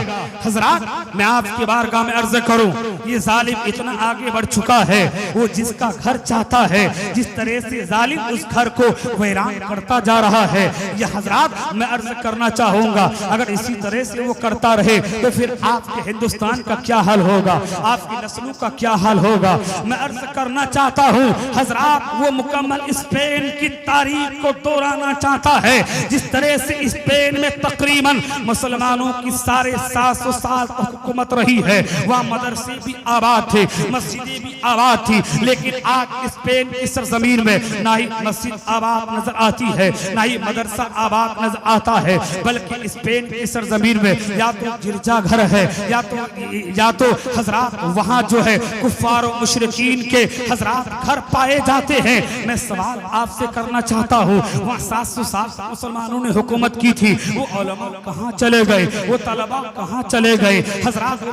हजरात, मैं आपके बारगाह में अर्ज करूं, ये जालिम इतना आगे बढ़ चुका है, वो जिसका घर चाहता है, जिस तरह से जालिम उस घर को वीरान करता जा रहा है। ये हजरात, मैं अर्ज करना चाहूंगा, अगर इसी तरह से वो करता रहे तो फिर आपके हिंदुस्तान का क्या हाल होगा, आपकी नस्लों का क्या हाल होगा। मैं अर्ज करना चाहता हूं हजरात, वो मुकम्मल स्पेन की तारीख को दोहराना चाहता है। जिस तरह से स्पेन में तकरीबन मुसलमानों की 750 साल तक हुकूमत रही है, वहाँ मदरसे भी आबाद थे, मस्जिदें भी आबाद थी, लेकिन आज स्पेन की सरजमीन में ना ही मस्जिद आबाद नजर आती है, ना ही मदरसा आबाद नजर आता है, बल्कि स्पेन की सरजमीन में या तो गिरजाघर है, या तो हजरात वहाँ जो है कुफ्फार और मुशरिकीन के हजरात घर पाए जाते हैं। मैं सवाल आपसे करना चाहता हूँ, वहाँ 700 साल मुसलमानों ने हुकूमत की थी, वो उलमा कहाँ चले गए, वो तलबा कहाँ चले गए, हजरात वो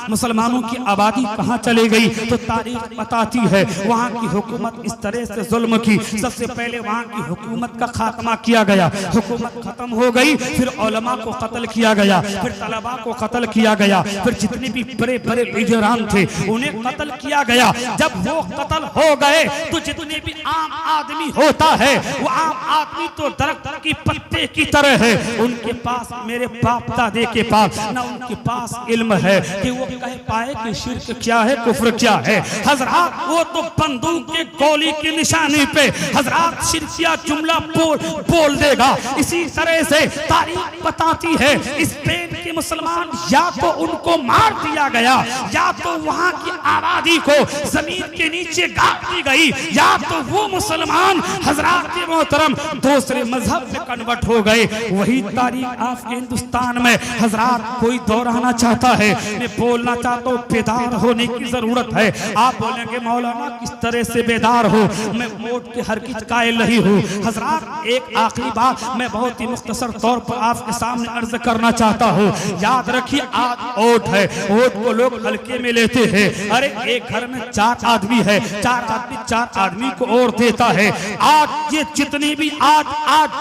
मुसलमानों की आबादी कहाँ चले गई। तो तारीख बताती है वहाँ की हुकूमत इस तरह से जुल्म की। सबसे पहले वहाँ की हुकूमत का खात्मा किया गया, हुकूमत खत्म हो गई, फिर उलमा को कत्ल किया गया, फिर तलबा को कत्ल किया गया, फिर जितने भी बड़े बड़े लीडरान थे उन्हें कत्ल किया गया। जब वो कत्ल हो गए तो जितने भी आम आदमी होता है, वो आम आदमी तो दरख्त की पत्ते की तरह है, उनके पास, मेरे बाप दादे के पास ना उनके पास इल्म है कि वो कह पाए कि शिर्क क्या है, कुफ्र क्या है। हजरात वो तो बंदूक के गोली की निशानी पे हजरात शिर्किया जुमला बोल देगा। इसी तरह से तारीख बताती है स्पेन के मुसलमान या तो उनको मार दिया गया, या तो वहाँ की आबादी को जमीन के नीचे गाड़ दी गई, या तो वो मुसलमान हजरात मोहतरम दूसरे मजहब में कन्वर्ट हो गए। वही तारीख आपके हिंदुस्तान में हजरात कोई दोहराना चाहता है। मैं बोलना चाहता हूँ बेदार होने की जरूरत है। आप बोलेंगे मौलाना किस तरह से बेदार हो, मैं वोट के हरगिज़ कायल नहीं हूँ। हजरात एक आखिरी बात मैं बहुत ही मुख्तसर तौर पर आपके सामने अर्ज करना चाहता हूँ। याद रखिए आज वोट है, वोट को लोग हल्के में लेते हैं। अरे एक घर में 4 आदमी है, 4 आदमी को वोट देता है। आज ये जितनी भी आज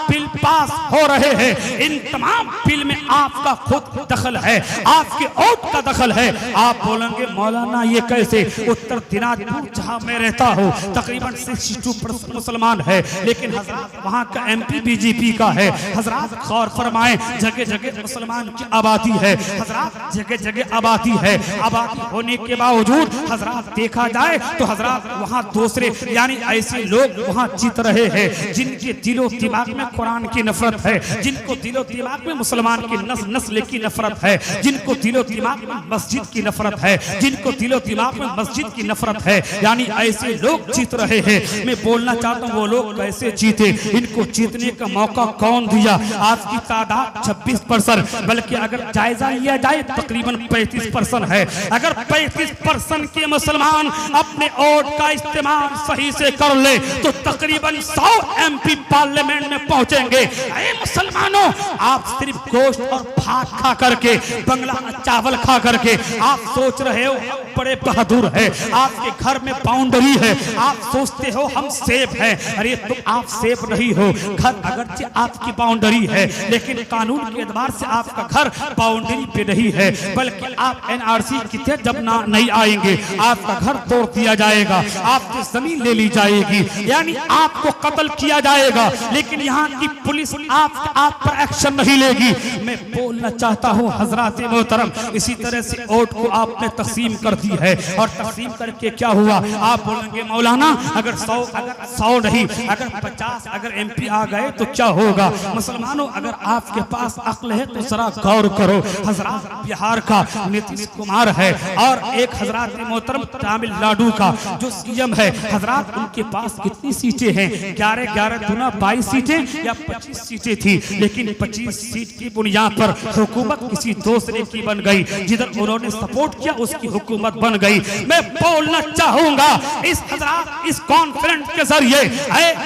बिल पास हो रहे हैं, इन तमाम बिल में आपका खुद दखल है, आपके वोट का दखल है। आप बोलेंगे मौलाना ये कैसे। उत्तर दिनाजपुर जहां मैं रहता हूँ तकरीबन 62% मुसलमान है, लेकिन हजरात वहाँ का MP बीजेपी का है। हजरात गौर फरमाएं, जगह जगह मुसलमान की आबादी है, हजरात जगह जगह आबादी है। आबादी होने के बावजूद हजरात देखा जाए तो हजरात वहाँ दूसरे यानी ऐसे लोग वहाँ जीत रहे हैं जिनके दिलो दिमाग में कुरान की नफरत है, जिनको दिलो दिमाग में मुसलमान की नस्ल की नफरत है, जिनको दिलो दिमाग में मस्जिद की नफरत है, जिनको दिलो दिमाग में मस्जिद की नफरत है, यानी ऐसे लोग जीत रहे हैं। मैं बोलना चाहता हूँ वो लोग कैसे जीते, इनको जीतने का मौका कौन दिया। आपकी तादाद 26%, बल्कि अगर जायजा लिया जाए तकरीबन 35% है। अगर 35% के मुसलमान अपने वोट का इस्तेमाल सही से कर ले तो तकरीबन 100 MP पार्लियामेंट में पहुंचेंगे। अरे मुसलमानों, आप सिर्फ गोश्त और भात खा करके, बंगला चावल खा करके आप सोच रहे हो बड़े बहादुर है, आपके घर में बाउंड्री है, आप सोचते हो हम सेफ हैं। अरे तो आप सेफ नहीं हो। घर अगरचे आपकी बाउंड्री है, लेकिन कानून के एतबार से आपका घर बाउंड्री पे नहीं है, बल्कि आप एनआरसी के तहत जब नहीं आएंगे आपका घर तोड़ दिया जाएगा, आपकी जमीन ले ली जाएगी, यानी आपको कत्ल किया जाएगा। लेकिन यहाँ की पुलिस आप पर एक्शन नहीं लेगी। मैं बोलना चाहता हूँ हजरात मोहतरम, इसी तरह से वोट को आपने तकसीम कर दी है, और तकसीम करके क्या हुआ? आप बोलेंगे मौलाना अगर 100 नहीं, अगर 50 अगर MP आ गए तो क्या होगा? मुसलमानों, अगर आपके पास अक्ल है तो जरा गौर करो। हजरात बिहार का नीतीश कुमार है, और एक हजरात मोहतरम तमिलनाडु का जो CM है, हजरात उनके पास कितनी सीटें हैं? 11 दूना 22 सीटें या 25 सीटें थी, लेकिन 25 सीट की बुनियाद पर हुकूमत किसी दूसरे की बन गई, जिधर उन्होंने सपोर्ट किया उसकी हुकूमत बन गई। मैं बोलना चाहूंगा इस कॉन्फ्रेंस के जरिए,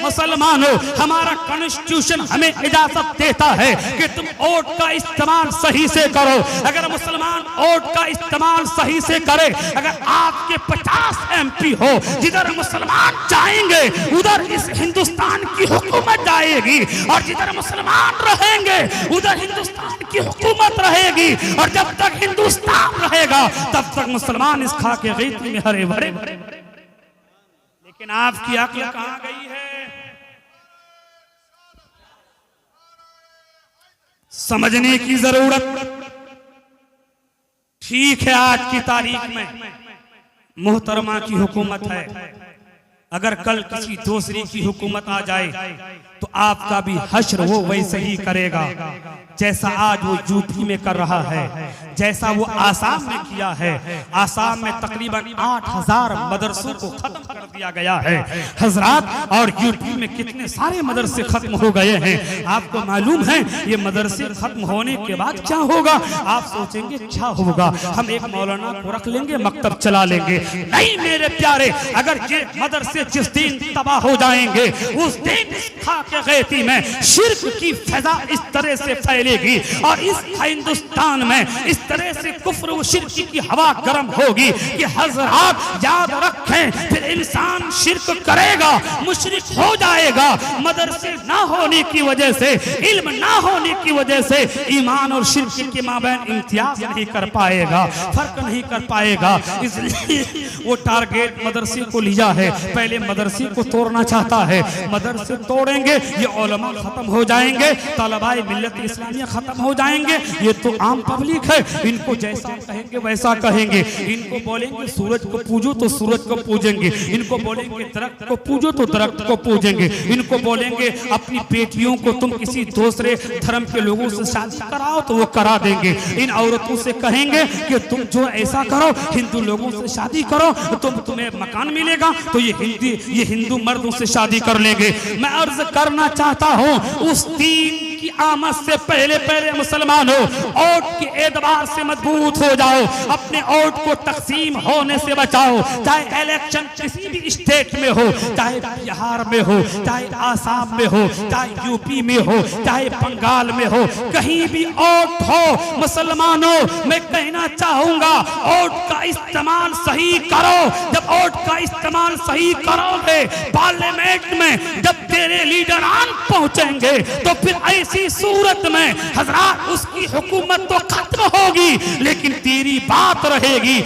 मुसलमानों, हमारा कॉन्स्टिट्यूशन हमें इजाजत देता है कि तुम वोट का इस्तेमाल सही से करो। अगर मुसलमान वोट का इस्तेमाल सही से करे, अगर आपके 50 MP हो, जिधर मुसलमान जाएंगे उधर इस हिंदुस्तान की हुकूमत जाएगी, और जिधर मुसलमान रहेंगे उधर हिंदुस्तान की हुकूमत रहेगी। और जब तक हिंदुस्तान रहेगा तब तक मुसलमान इस खा के गीत में हरे भरे। लेकिन आपकी अक्ल कहां गई है? समझने की जरूरत। ठीक है, आज की तारीख में मोहतरमा की हुकूमत है, अगर कल किसी दूसरी की हुकूमत आ जाए तो आपका भी हश्र वो वैसे ही करेगा जैसा आज वो यूपी में कर रहा है, जैसा वो आसाम में किया है। आसाम में तकरीबन 8000 मदरसों को खत्म कर दिया गया है हजरात, और यूपी में कितने सारे मदरसे खत्म हो गए हैं। आपको मालूम है ये मदरसे खत्म होने के बाद क्या होगा? आप सोचेंगे क्या होगा, हम एक मौलाना को रख लेंगे, मकतब चला लेंगे। नहीं मेरे प्यारे, अगर ये मदरसे जिस दिन तबाह हो जाएंगे उस दिन खा के गैती में शिर्क की फैजा इस तरह से फैलेगी, और इस हिंदुस्तान में इस तरह से कुफ्र व शिर्क की हवा गर्म होगी कि हजरात याद रखें, फिर इंसान शिर्क करेगा, मुशरिक हो जाएगा। मदरसे ना होने की वजह से, इल्म ना होने की वजह से ईमान और शिर्क के माबैन इम्तियाज नहीं कर पाएगा, फर्क नहीं कर पाएगा। इसलिए वो टारगेट मदरसे को लिया है, पहले मदरसे को तोड़ना चाहता है। मदरसे तोड़ेंगे ये उलमा खत्म हो जाएंगे, तलबाए मिल्लत इस्लामिया खत्म हो जाएंगे। ये तो आम पब्लिक है, इनको जैसा कहेंगे वैसा कहेंगे। इनको बोलेंगे सूरज को पूजो तो सूरज को पूजेंगे, इनको बोलेंगे दरख्त को पूजो तो दरख्त को पूजेंगे, इनको बोलेंगे अपनी बेटियों को तुम किसी दूसरे धर्म के लोगों से शादी कराओ तो वो करा देंगे। इन औरतों से कहेंगे कि तुम जो ऐसा करो, हिंदू लोगों से शादी करो तो तुम्हें मकान मिलेगा, तो ये हिंदू मर्दों से शादी कर लेंगे। मैं अर्ज करना चाहता हूँ, उस दीन की आमद से पहले मुसलमानों वोट के एतबार से मजबूत हो जाओ, अपने वोट को तकसीम होने से बचाओ। चाहे इलेक्शन किसी भी स्टेट में हो, चाहे बिहार में हो, चाहे आसाम में हो, चाहे यूपी में हो, चाहे बंगाल में हो, कहीं भी वोट हो, मुसलमानों मैं कहना चाहूंगा वोट का इस्तेमाल सही करो। जब वोट का इस्तेमाल सही करोगे, पार्लियामेंट में जब तेरे लीडरान पहुंचेंगे तो फिर ऐसी सूरत में हजरात उसकी हुकूमत तो खत्म होगी, लेकिन तेरी बात रहेगी।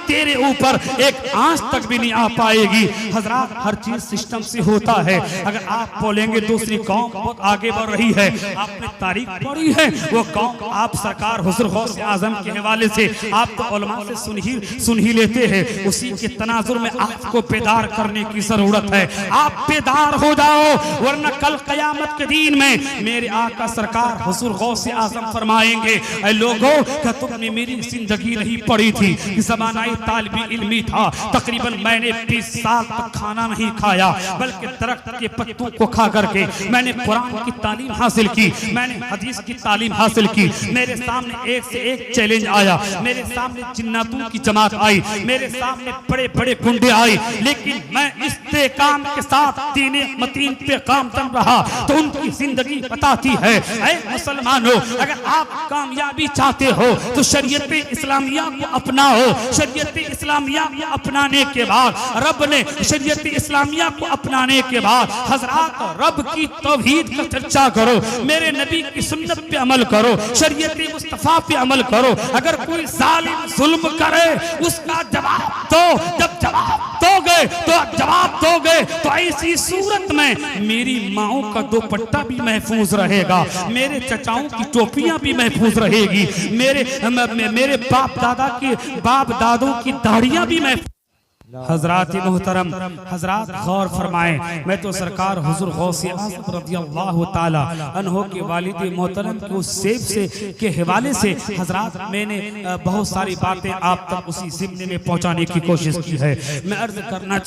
तेरे ऊपर एक आंच तक भी नहीं आ पाएगी। हजरात हर चीज सिस्टम से होता है। अगर आप बोलेंगे दूसरी कौम बहुत आगे बढ़ रही है, आपने तारीख पढ़ी है, वो कौम आप सरकार हुजूर गौसे आजम के हवाले से आप तो उलमा से सुन ही लेते हैं, उसी के तनाजुर में आपको बेदार करने की जरूरत है। आप बेदार हो जाओ, वरना कल कयामत के दिन में मेरे आका सरकार हुजूर गौसे आजम फरमाएंगे, ऐ लोगों क्या तुमने मेरी जिंदगी नहीं पढ़ी थी? ज़मानाए तालिबी इल्मी था, तकरीबन मैंने 20 साल तक खाना नहीं खाया, बल्कि दरख्त के पत्तों को खा करके मैंने कुरान की तालीम हासिल की, मैंने हदीस की तालीम हासिल की। मेरे सामने एक से एक चैलेंज आया, मेरे सामने जिन्नातों की जमात आई, मेरे सामने बड़े बड़े गुंडे आए, लेकिन मैं इस्तेकाम के साथ दीने मतीन पे काम कर रहा तो उनकी जिंदगी बताती है। ऐ मुसलमानों, अगर आप कामयाबी चाहते हो तो शरीयत इस्लामिया को अपनाओ। शरीयत इस्लामिया को अपनाने के बाद रब ने शरीयत इस्लामिया को अपनाने के बाद हजरात रब की तौहीद का चर्चा करो, मेरे नबी की सुन्नत पे अमल करो, शरीयत मुस्तफा पे अमल करो। अगर कोई जालिम जुल्म करे उसका जवाब दो। जब जवाब दोगे तो ऐसी सूरत में मेरी माओ का दुपट्टा भी महफूज रहेगा, मेरे चचाओं की टोपियां भी महफूज रहेगी, मेरे बाप दादों की दाढ़ियां भी महफूज। हजरात मोहतरम, हजरात गौर फरमाएं, मैं तो सरकार हुजूर गौसे आज़म रज़ियल्लाहु ताला अन्हो के वालिद मोहतरम के उस सेब से के हवाले से हजरात मैंने बहुत सारी बातें आप तक उसी ज़िम्मे में पहुंचाने की कोशिश की है। मैं अर्ज करना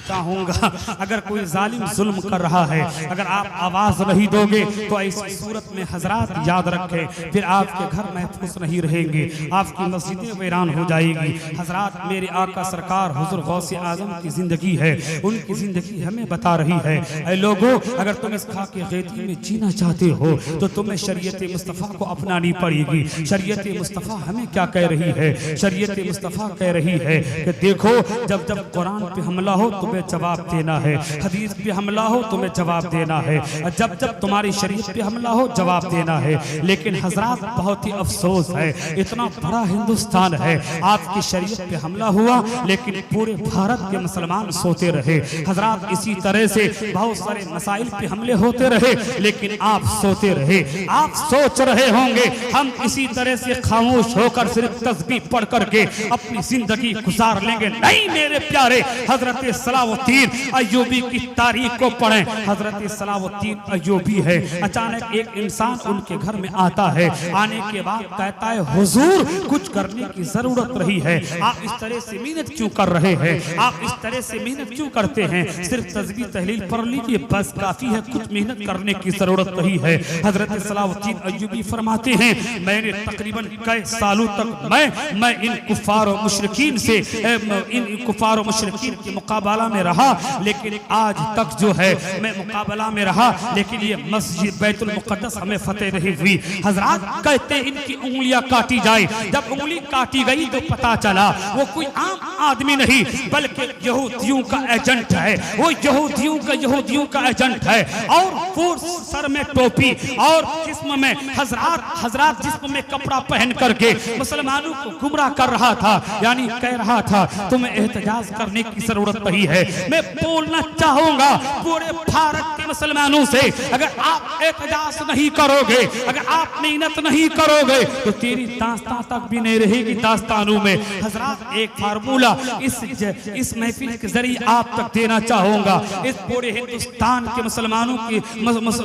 चाहूँगा, अगर कोई जालिम जुल्म कर रहा है, अगर आप आवाज़ नहीं दोगे तो ऐसी सूरत में हजरात याद रखें फिर आपके घर महफूज नहीं रहेंगे, आपकी मस्जिदें वीरान हो जाएगी। हजरात मेरे आका सरकार हुजूर गौसे आजम की जिंदगी है, उनकी जिंदगी हमें बता रही है, ऐ लोगों अगर तुम इस खाके गैती में जीना चाहते हो तो तुम्हें शरीयत मुस्तफ़ा को अपनानी पड़ेगी। शरीयत मुस्तफ़ा हमें क्या कह रही है? शरीयत मुस्तफ़ा कह रही है कि देखो जब जब कुरान पे हमला हो तुम्हें जवाब देना है, हदीस पे हमला हो तुम्हें जवाब देना है, जब जब तुम्हारी शरीयत पे हमला हो जवाब देना है। लेकिन हजरात बहुत ही अफसोस है, इतना बड़ा हिंदुस्तान है, आपकी शरीयत पे हमला हुआ लेकिन पूरे भारत के मुसलमान सोते रहे। हजरात इसी तरह से बहुत सारे मसाइल पे हमले होते रहे लेकिन आप सोते रहे। आप सोच रहे होंगे हम इसी तरह से खामोश होकर सिर्फ तस्बीह पढ़ करके अपनी जिंदगी गुजार लेंगे। नहीं मेरे प्यारे, हजरत सलावुद्दीन अय्यूबी की तारीख को पढ़ें। हजरत सलावुद्दीन अय्यूबी है, अचानक एक इंसान उनके घर में आता है, आने के बाद कहता है हुजूर कुछ करने की जरूरत रही है, आप इस तरह से मेहनत क्यों कर रहे हैं? आप इस तरह से मेहनत क्यों करते हैं? सिर्फ तस्बीह तहलील पढ़ लीजिए बस काफी है, कुछ मेहनत करने की जरूरत नहीं है। हजरत सलावुद्दीन अय्यूबी फरमाते हैं मैंने तकरीबन कई सालों तक मैं इन कुफार और मुशरिकीन से इन कुफार और मुशरिकीन के मुकाबला में रहा, लेकिन आज तक जो है मैं मुकाबला में रहा लेकिन ये मस्जिद बैतुल मुक़द्दस हमें फतेह नहीं हुई। हजरात कहते इनकी उंगलियां काटी जाए, जब उंगली काटी गई तो पता चला वो कोई आम आदमी नहीं बल्कि यहूदियों का एजेंट है, वो यहूदियों का एजेंट है। और वो सर में टोपी और जिस्म में हजरात जिस्म में कपड़ा पहन करके मुसलमानों को गुमराह कर रहा था, यानी कह रहा था तुम्हें एहतजाज करने की जरूरत नहीं है। मैं बोलना चाहूंगा पूरे भारत के मुसलमानों से, अगर आप एहतजाज नहीं करोगे, अगर आप मेहनत नहीं करोगे तो तेरी दास्तां तक भी नहीं रहेगी दास्तानों में। हजरात एक फार्मूला इस महफिल के जरिए आप तक देना चाहूंगा, इस पूरे हिंदुस्तान के मुसलमानों की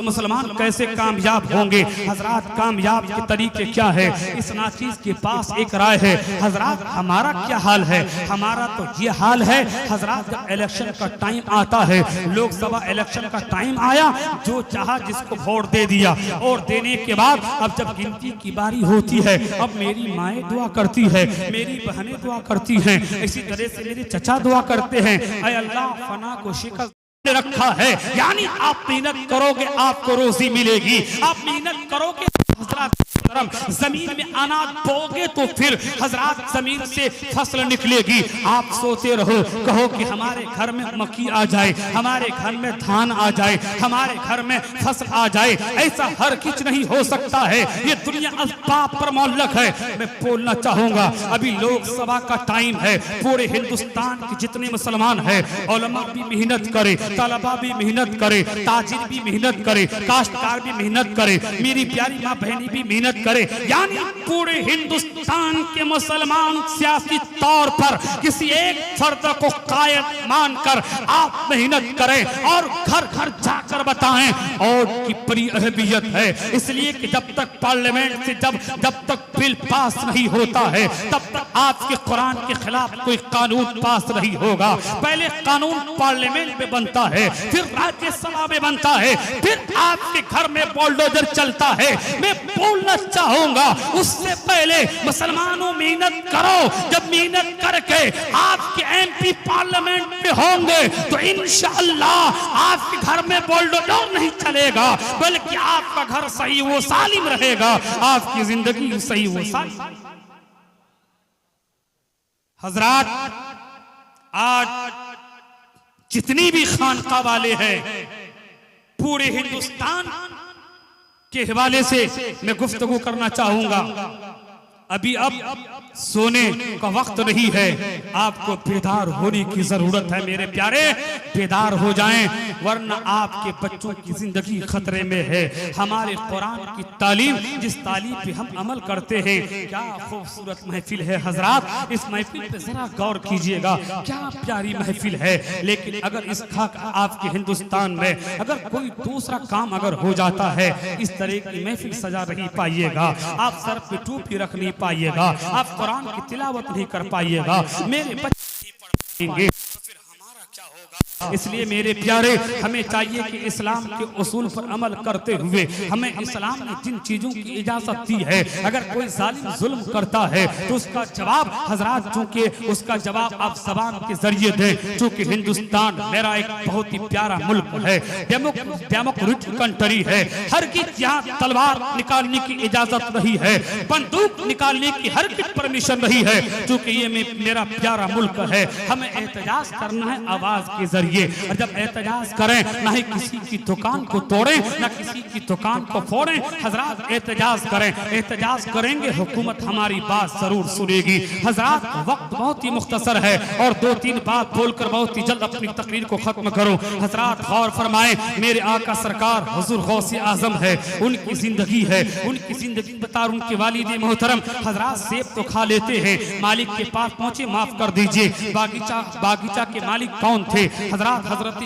मुसलमान कैसे कामयाब होंगे। हजरात कामयाब के तरीके क्या है? इस नाचीज के पास एक राय है। हजरात हमारा क्या हाल है? हमारा तो ये हाल है हजरात जब इलेक्शन का टाइम आता है, लोकसभा इलेक्शन का टाइम आया, जो चाहा जिसको वोट दे दिया, और देने के बाद अब जब गिनती की बारी होती है, अब मेरी माएँ दुआ करती है, मेरी बहनें दुआ करती हैं, इसी तरह से मेरे चचा दुआ करते हैं, ऐ अल्लाह फना को शिकस्त रखा है, यानी आप मेहनत करोगे आपको रोजी मिलेगी, आप मेहनत करोगे हजरात जमीन में अनाज बोगे तो फिर हजरात जमीन से फसल निकलेगी। आप सोते रहो, कहो कि हमारे घर में मक्की आ जाए, हमारे घर में धान आ जाए, हमारे घर में फसल आ जाए, ऐसा हर किच नहीं हो सकता है, ये दुनिया असबाब पर मोहल्लक है। मैं बोलना चाहूंगा अभी लोकसभा का टाइम है, पूरे हिंदुस्तान के जितने मुसलमान हैं उलमा भी मेहनत करे, तलबा भी मेहनत करे, ताजिर भी मेहनत करे, काश्तकार भी मेहनत करे, मेरी प्यारी माँ बहनी भी मेहनत करे, यानी पूरे हिंदुस्तान के मुसलमान सियासी तौर पर किसी एक फर्द को कायद मानकर आप मेहनत करें और घर घर जाकर बताएं और की बड़ी अहमियत है। इसलिए कि जब तक पार्लियामेंट से जब तक बिल पास नहीं होता है तब तक आपके कुरान के खिलाफ कोई कानून पास नहीं होगा। पहले कानून पार्लियामेंट में बनता है, फिर राज्यसभा में बनता है, फिर आपके घर में बुलडोजर चलता है। मैं बोलना चाहूंगा उससे पहले मुसलमानों मेहनत करो। जब मेहनत करके आपके एमपी पार्लियामेंट में होंगे तो इंशाअल्लाह आपके घर में बुलडोजर नहीं चलेगा, बल्कि आपका घर सही वो सालिम रहेगा, आपकी जिंदगी सही वो सालिम। हजरात, आज जितनी भी खानका वाले हैं पूरे हिंदुस्तान के हवाले से मैं गुफ्तगू करना चाहूंगा। अभी अब सोने का वक्त नहीं है, आपको बेदार होने की जरूरत है मेरे प्यारे, बेदार हो जाएं, वरना आपके बच्चों की जिंदगी खतरे में है। हमारे कुरान की तालीम, जिस तालीम पे हम अमल करते हैं, क्या खूबसूरत महफिल है हजरात। इस महफिल पे जरा गौर कीजिएगा, क्या प्यारी महफिल है। लेकिन अगर इस खाक आपके हिंदुस्तान में अगर कोई दूसरा काम अगर हो जाता है, इस तरह की महफिल सजा नहीं पाइएगा, आप सर पे टोपी रख नहीं पाइएगा, आप कुरान की तिलावत नहीं कर पाइएगा, मेरे बच्चे नहीं पढ़ेंगे, तो फिर हमारा क्या होगा। इसलिए मेरे प्यारे, हमें चाहिए कि इस्लाम के उसूल पर अमल करते हुए हमें इस्लाम ने जिन चीजों की इजाजत दी है, अगर कोई जालिम जुल्म करता है तो उसका जवाब हजरात, चूंकि उसका जवाब आप जबान के जरिए दें। चूंकि हिंदुस्तान मेरा एक बहुत ही प्यारा मुल्क है, डेमोक्रेटिक कंट्री है, हर की यहाँ तलवार निकालने की इजाजत नहीं है, बंदूक निकालने की हर की परमिशन नहीं है। चूंकि ये मेरा प्यारा मुल्क है, हमें एहतजाज करना है आवाज के जरिए, और जब एहतजाज करें ना ही किसी की दुकान को तोड़ें, ना किसी की दुकान को फोड़ें। हजरात, एहतजाज करें, एहतजाज करेंगे हुकूमत हमारी बात जरूर सुनेगी। हजरात, वक्त बहुत ही मुख्तसर है और 2-3 बात बोलकर बहुत ही जल्द अपनी तकरीर को खत्म करूं। हजरात, गौर फरमाएं, मेरे आका सरकार हुजूर गौसे आजम है, उनकी जिंदगी है, उनकी जिंदगी बता, उनके वालिद मोहतरम हजरात सेब तो खा लेते हैं, मालिक के पास पहुंचे, माफ कर दीजिए, बागीचा के मालिक कौन थे? हजरत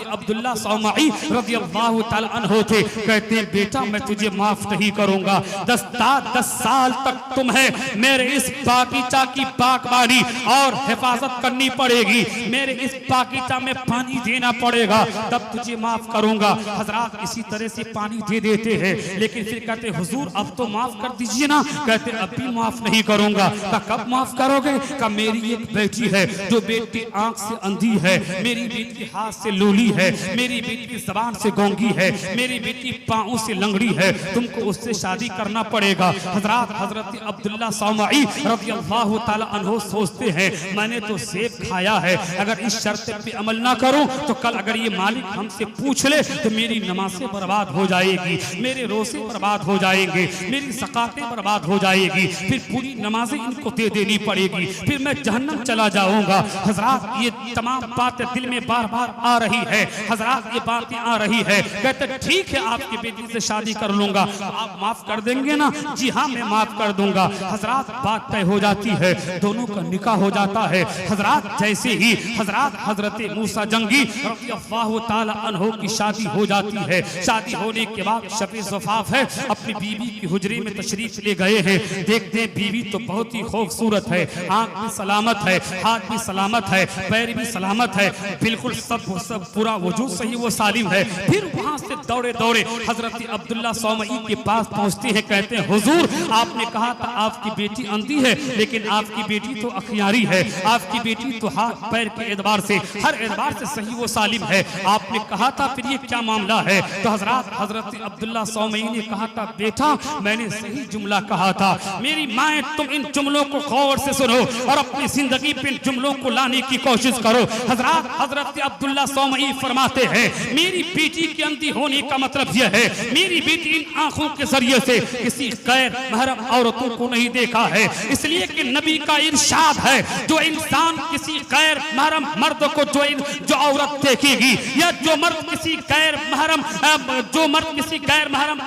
अब्दुल्ला सौमाई रज़ियल्लाहु ताला अन्हु थे। कहते हैं, बेटा मैं तुझे माफ नहीं करूंगा, 10 साल तक तुम्हें मेरे इस बागीचा की बागबानी और हिफाजत करनी पड़ेगी, मेरे इस बागीचा में पानी देना पड़ेगा, तब तुझे माफ करूंगा। हजरत इसी तरह से पानी दे देते हैं, लेकिन फिर कहते हुजूर अब तो माफ कर दीजिए ना। कहते अब भी माफ नहीं करूंगा। कब माफ करोगे? का मेरी एक बेटी है जो बेटी आंख से अंधी है, मेरी बेटी हाथ से लूली है, मेरी बेटी जबान से गूंगी है, मेरी बेटी पांव से लंगड़ी है, तुमको उससे शादी करना पड़ेगा। हजरत अब्दुल्ला सौमाई रज़ियल्लाहु ताला अन्हु सोचते हैं, मैंने तो सेब खाया है, अगर इस शर्त पे अमल ना करूं तो कल अगर ये मालिक हमसे पूछ ले तो मेरी नमाजें बर्बाद हो जाएगी, मेरे रोजे बर्बाद हो जाएंगे, मेरी ज़कातें बर्बाद हो जाएगी, फिर पूरी नमाजें इनको दे देनी पड़ेगी, फिर मैं जहन्नम चला जाऊंगा। हजरात, ये तमाम बातें दिल में बार बार आ रही है। हजरात, ये बातें आ रही है। कहते ठीक है, आपकी बेटी से शादी कर लूंगा, आप माफ कर देंगे ना? जी हाँ, मैं माफ कर दूंगा। हजरात, बात तय हो जाती है, दोनों का निकाह हो जाता है। हजरात, जैसे ही हजरत मूसा जंगी रज़ियल्लाहु ताला अन्हु की शादी हो जाती है, शादी होने के बाद शबे ज़फ़ाफ़ है, अपनी बीवी की हुजरे में तशरीफ ले गए हैं। देखते हैं बीवी तो बहुत ही खूबसूरत है, आंख भी सलामत है, हाथ भी सलामत है, पैर भी सलामत है, बिल्कुल सब पूरा वजूद सही वो सालिम है। फिर वहां से दौड़े दौड़े हजरत अब्दुल्ला सौमई के पास पहुंचते हैं। कहते हैं हुजूर, आपने कहा था आपकी बेटी अंधी है, लेकिन आपकी बेटी तो अखियारी है, आपकी बेटी तो हाथ पैर के एतबार से हर एतबार से सही वो सालिम है, आपने कहा था, फिर ये क्या मामला है? तो हजरत अब्दुल्ला सौमई ने कहा था, बेटा मैंने सही जुमला कहा था, मेरी माए तुम इन जुमलों को गौर से सुनो और अपनी जिंदगी पे इन जुमलों को लाने की कोशिश करो। हजरत अब्दुल्ला सौमई फरमाते हैं, मेरी बेटी के अंधी होने का मतलब यह है, मेरी बेटी इन आंखों के जरिए से किसी गैर महरम औरतों को नहीं देखा है, इसलिए कि नबी का इरशाद है, जो इंसान किसी गैर महरम मर्द को जो औरत देखेगी या जो मर्द किसी गैर महरम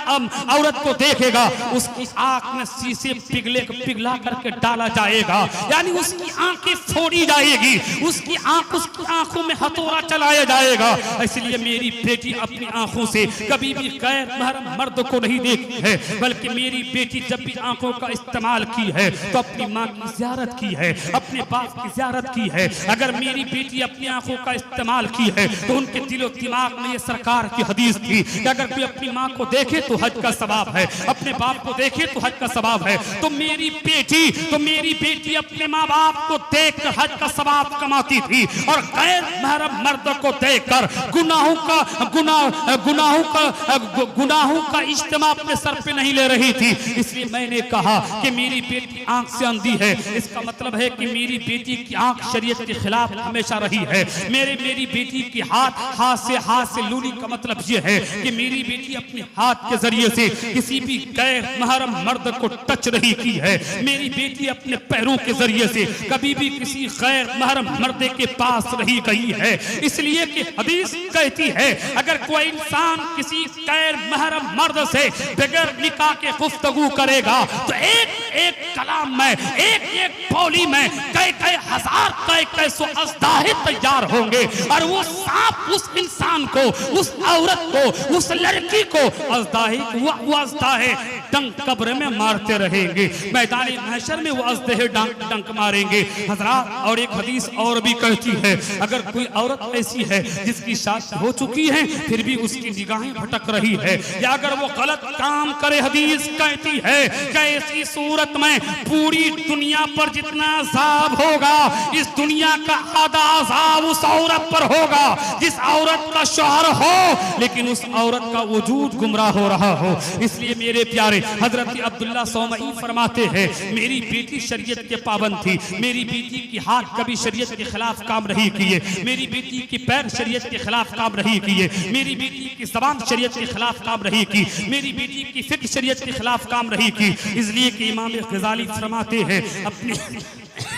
औरत को देखेगा, उसकी आंख में शीशे पिघला करके डाला जाएगा, यानी उसकी आंखें फोड़ी जाएगी, उसकी आंखों में हथौड़ा चलाया जाएगा। इसलिए मेरी बेटी अपनी आंखों से कभी भी गैर महरम मर्द को नहीं देखी है, बल्कि मेरी बेटी जब भी आंखों का इस्तेमाल की है तो अपनी माँ की ज़ियारत की है, अपने बाप की ज़ियारत की है। अगर मेरी बेटी अपनी आंखों का इस्तेमाल की है तो उनके दिलो दिमाग में ये सरकार की हदीस थी कि अगर कोई अपनी माँ को देखे तो हज का सवाब है, अपने बाप को देखे तो हज का सवाब है। तो मेरी बेटी अपने माँ बाप को देखकर हज का सवाब कमाती थी और गैर महरम मर्द को देखकर गुनाहों का इज्तिमा अपने सर पे नहीं ले रही थी। इसलिए मैंने कहा कि मेरी बेटी आंख से अंधी है, इसका मतलब है कि मेरी बेटी की आंख शरीयत के खिलाफ हमेशा रही है। मेरी बेटी की हाथ से लूली का मतलब यह है कि मेरी बेटी अपने हाथ के जरिए से किसी भी गैर महरम मर्द को टच नहीं की है। मेरी बेटी अपने पैरों के जरिए से कभी भी किसी गैर महरम मर्द के पास नहीं गई है। इसलिए कि हदीस कहती है अगर कोई इंसान किसी गैर महरम मर्द से बगैर निकाह के गुफ्तगू करेगा तो एक कलाम में एक बोली में कई हजार कई सौ अज़दाहे तैयार होंगे और वो सांप उस इंसान को, उस औरत को, उस लड़की को अज़दाहे डंक कब्र में मारते रहेंगे। मैदान महशर में वो अज़दाहे डंक मारेंगे। हज़रात, और एक हदीस और भी कहती है अगर कोई औरत ऐसी है जिसकी शादी हो चुकी है फिर भी उसकी निगाहें भटक रही है या अगर वो गलत काम करे, हदीस कहती है कि ऐसी सूरत में पूरी दुनिया पर जितना अज़ाब होगा इस दुनिया का आधा अज़ाब उस औरत पर होगा जिस औरत का शौहर हो लेकिन उस औरत का वजूद गुमराह हो रहा हो। इसलिए मेरे प्यारे हजरत अब्दुल्ला सौमई फरमाते हैं मेरी बेटी शरीयत के पाबंद थी, मेरी बेटी की हाथ कभी शरीयत के खिलाफ काम नहीं किए, मेरी बेटी की पैर शरीयत के खिलाफ काम नहीं किए, मेरी बेटी की ज़बान शरीयत के खिलाफ काम नहीं की, मेरी बेटी की फिक्र शरीयत के खिलाफ काम नहीं की। इसलिए कि इमाम गज़ाली फरमाते हैं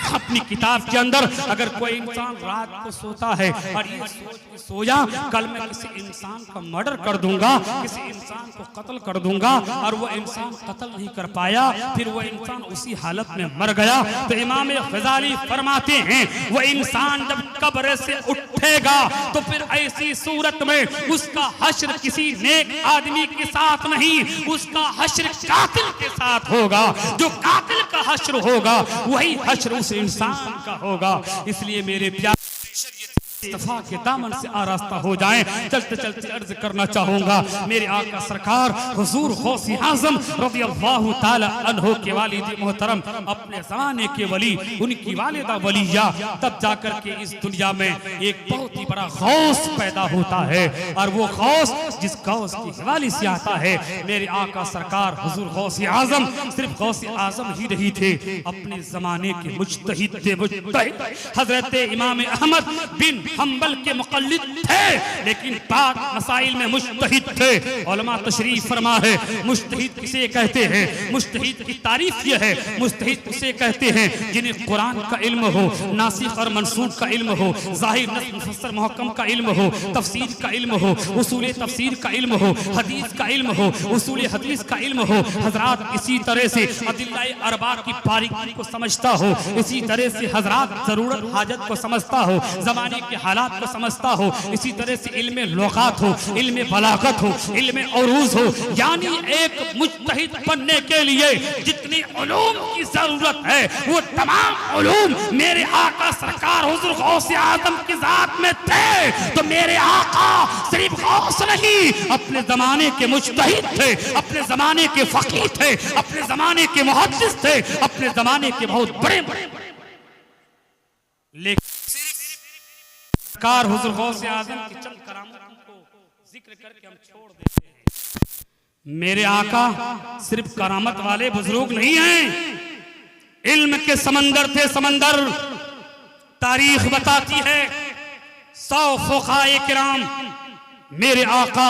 अपनी किताब के अंदर अगर कोई इंसान रात को सोता है और ये सोच के सोया कल मैं किसी इंसान का मर्डर कर दूंगा, किसी इंसान को कत्ल कर दूंगा और वो इंसान कत्ल नहीं कर पाया, फिर वो इंसान उसी हालत में मर गया, तो इमाम गज़ाली फरमाते हैं वो इंसान जब कब्र से उठेगा तो फिर ऐसी सूरत में उसका हश्र किसी नेक आदमी के साथ नहीं, उसका हश्र कातिल के साथ होगा। जो कातिल का हश्र होगा वही हश्र उस इंसान का होगा। इसलिए मेरे प्यारे इस्तफा के दामन से आरास्ता हो जाएं। चलते चलते अर्ज करना चाहूंगा मेरे आका सरकार हुजूर गौसे आज़म रज़ियल्लाहु ताला अन्हु के वालिद मोहतरम अपने ज़माने के वली, उनकी वालिदा वलिया, तब जाकर के इस दुनिया में एक बहुत ही बड़ा गौस पैदा होता है और वो गौस जिस गौस की हवाले से आता है मेरे आका सरकार हुजूर गौसे आज़म सिर्फ गौसे आज़म ही नहीं थे, अपने ज़माने के मुज्तहिद थे। हजरत इमाम अहमद बिन हम्बल के मुक़ल्लिद थे लेकिन बात मसाइल में मुज्तहिद थे। उलमा तशरीफ फरमा है मुज्तहिद किसे कहते हैं, मुज्तहिद की तारीफ यह है, मुज्तहिद किसे कहते हैं जिन्हें कुरान का इल्म हो, नासिख और मंसूख का इल्म हो, ज़ाहिर नस्ख मुफस्सर मुहक्कम का इल्म हो, तफसीर का इल्म हो, उसूल तफसीर का इल्म हो, हदीस का इल्म हो, उसूल हदीस का इल्म हो। हजरात इसी तरह से अदिल्लाए अरबा की बारीकी को समझता हो, इसी तरह से हजरात जरूरत हाजत को समझता हो, जमाने के हालात को समझता हो, इसी तरह से इल्म लुगात हो, इल्म बलागत हो, इल्म उरूज हो। यानी एक मुज्तहिद बनने के लिए जितनी उलूम की जरूरत है वो तमाम उलूम मेरे आका सरकार हुजूर गौसे आज़म की जात में थे। तो मेरे आका सिर्फ गौस नहीं, अपने जमाने के मुज्तहिद थे, अपने जमाने के फकीह थे, अपने जमाने के मुहद्दिस थे, अपने जमाने के बहुत बड़े लेकिन सरकार हुजूर गौसे आज़म की चंद करामतों को जिक्र करके हम छोड़ देते हैं। मेरे आका सिर्फ करामत वाले बुजुर्ग नहीं हैं, इल्म के समंदर थे, समंदर। तारीख बताती है 100 फुक़हाए किराम मेरे आका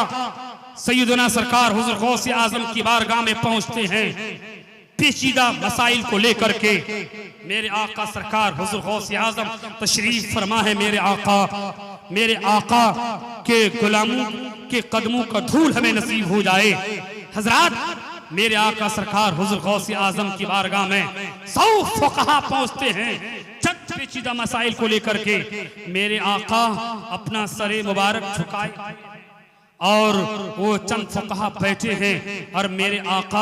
सैयदना सरकार हुजूर गौसे आज़म की बारगाह में पहुंचते हैं पेचीदा मसाइल को लेकर के। मेरे आका सरकार हुजूर गौसे आज़म तशरीफ फरमा है। मेरे आका के गुलामों के कदमों का धूल हमें नसीब हो जाए। हजरात मेरे आका सरकार हुजूर गौसे आज़म की बारगाह में 100 फुक़हा पहुंचते हैं। पेचीदा मसाइल को लेकर के मेरे आका अपना सरे मुबारक झुकाए और वो चंद फुकहा बैठे हैं और मेरे आका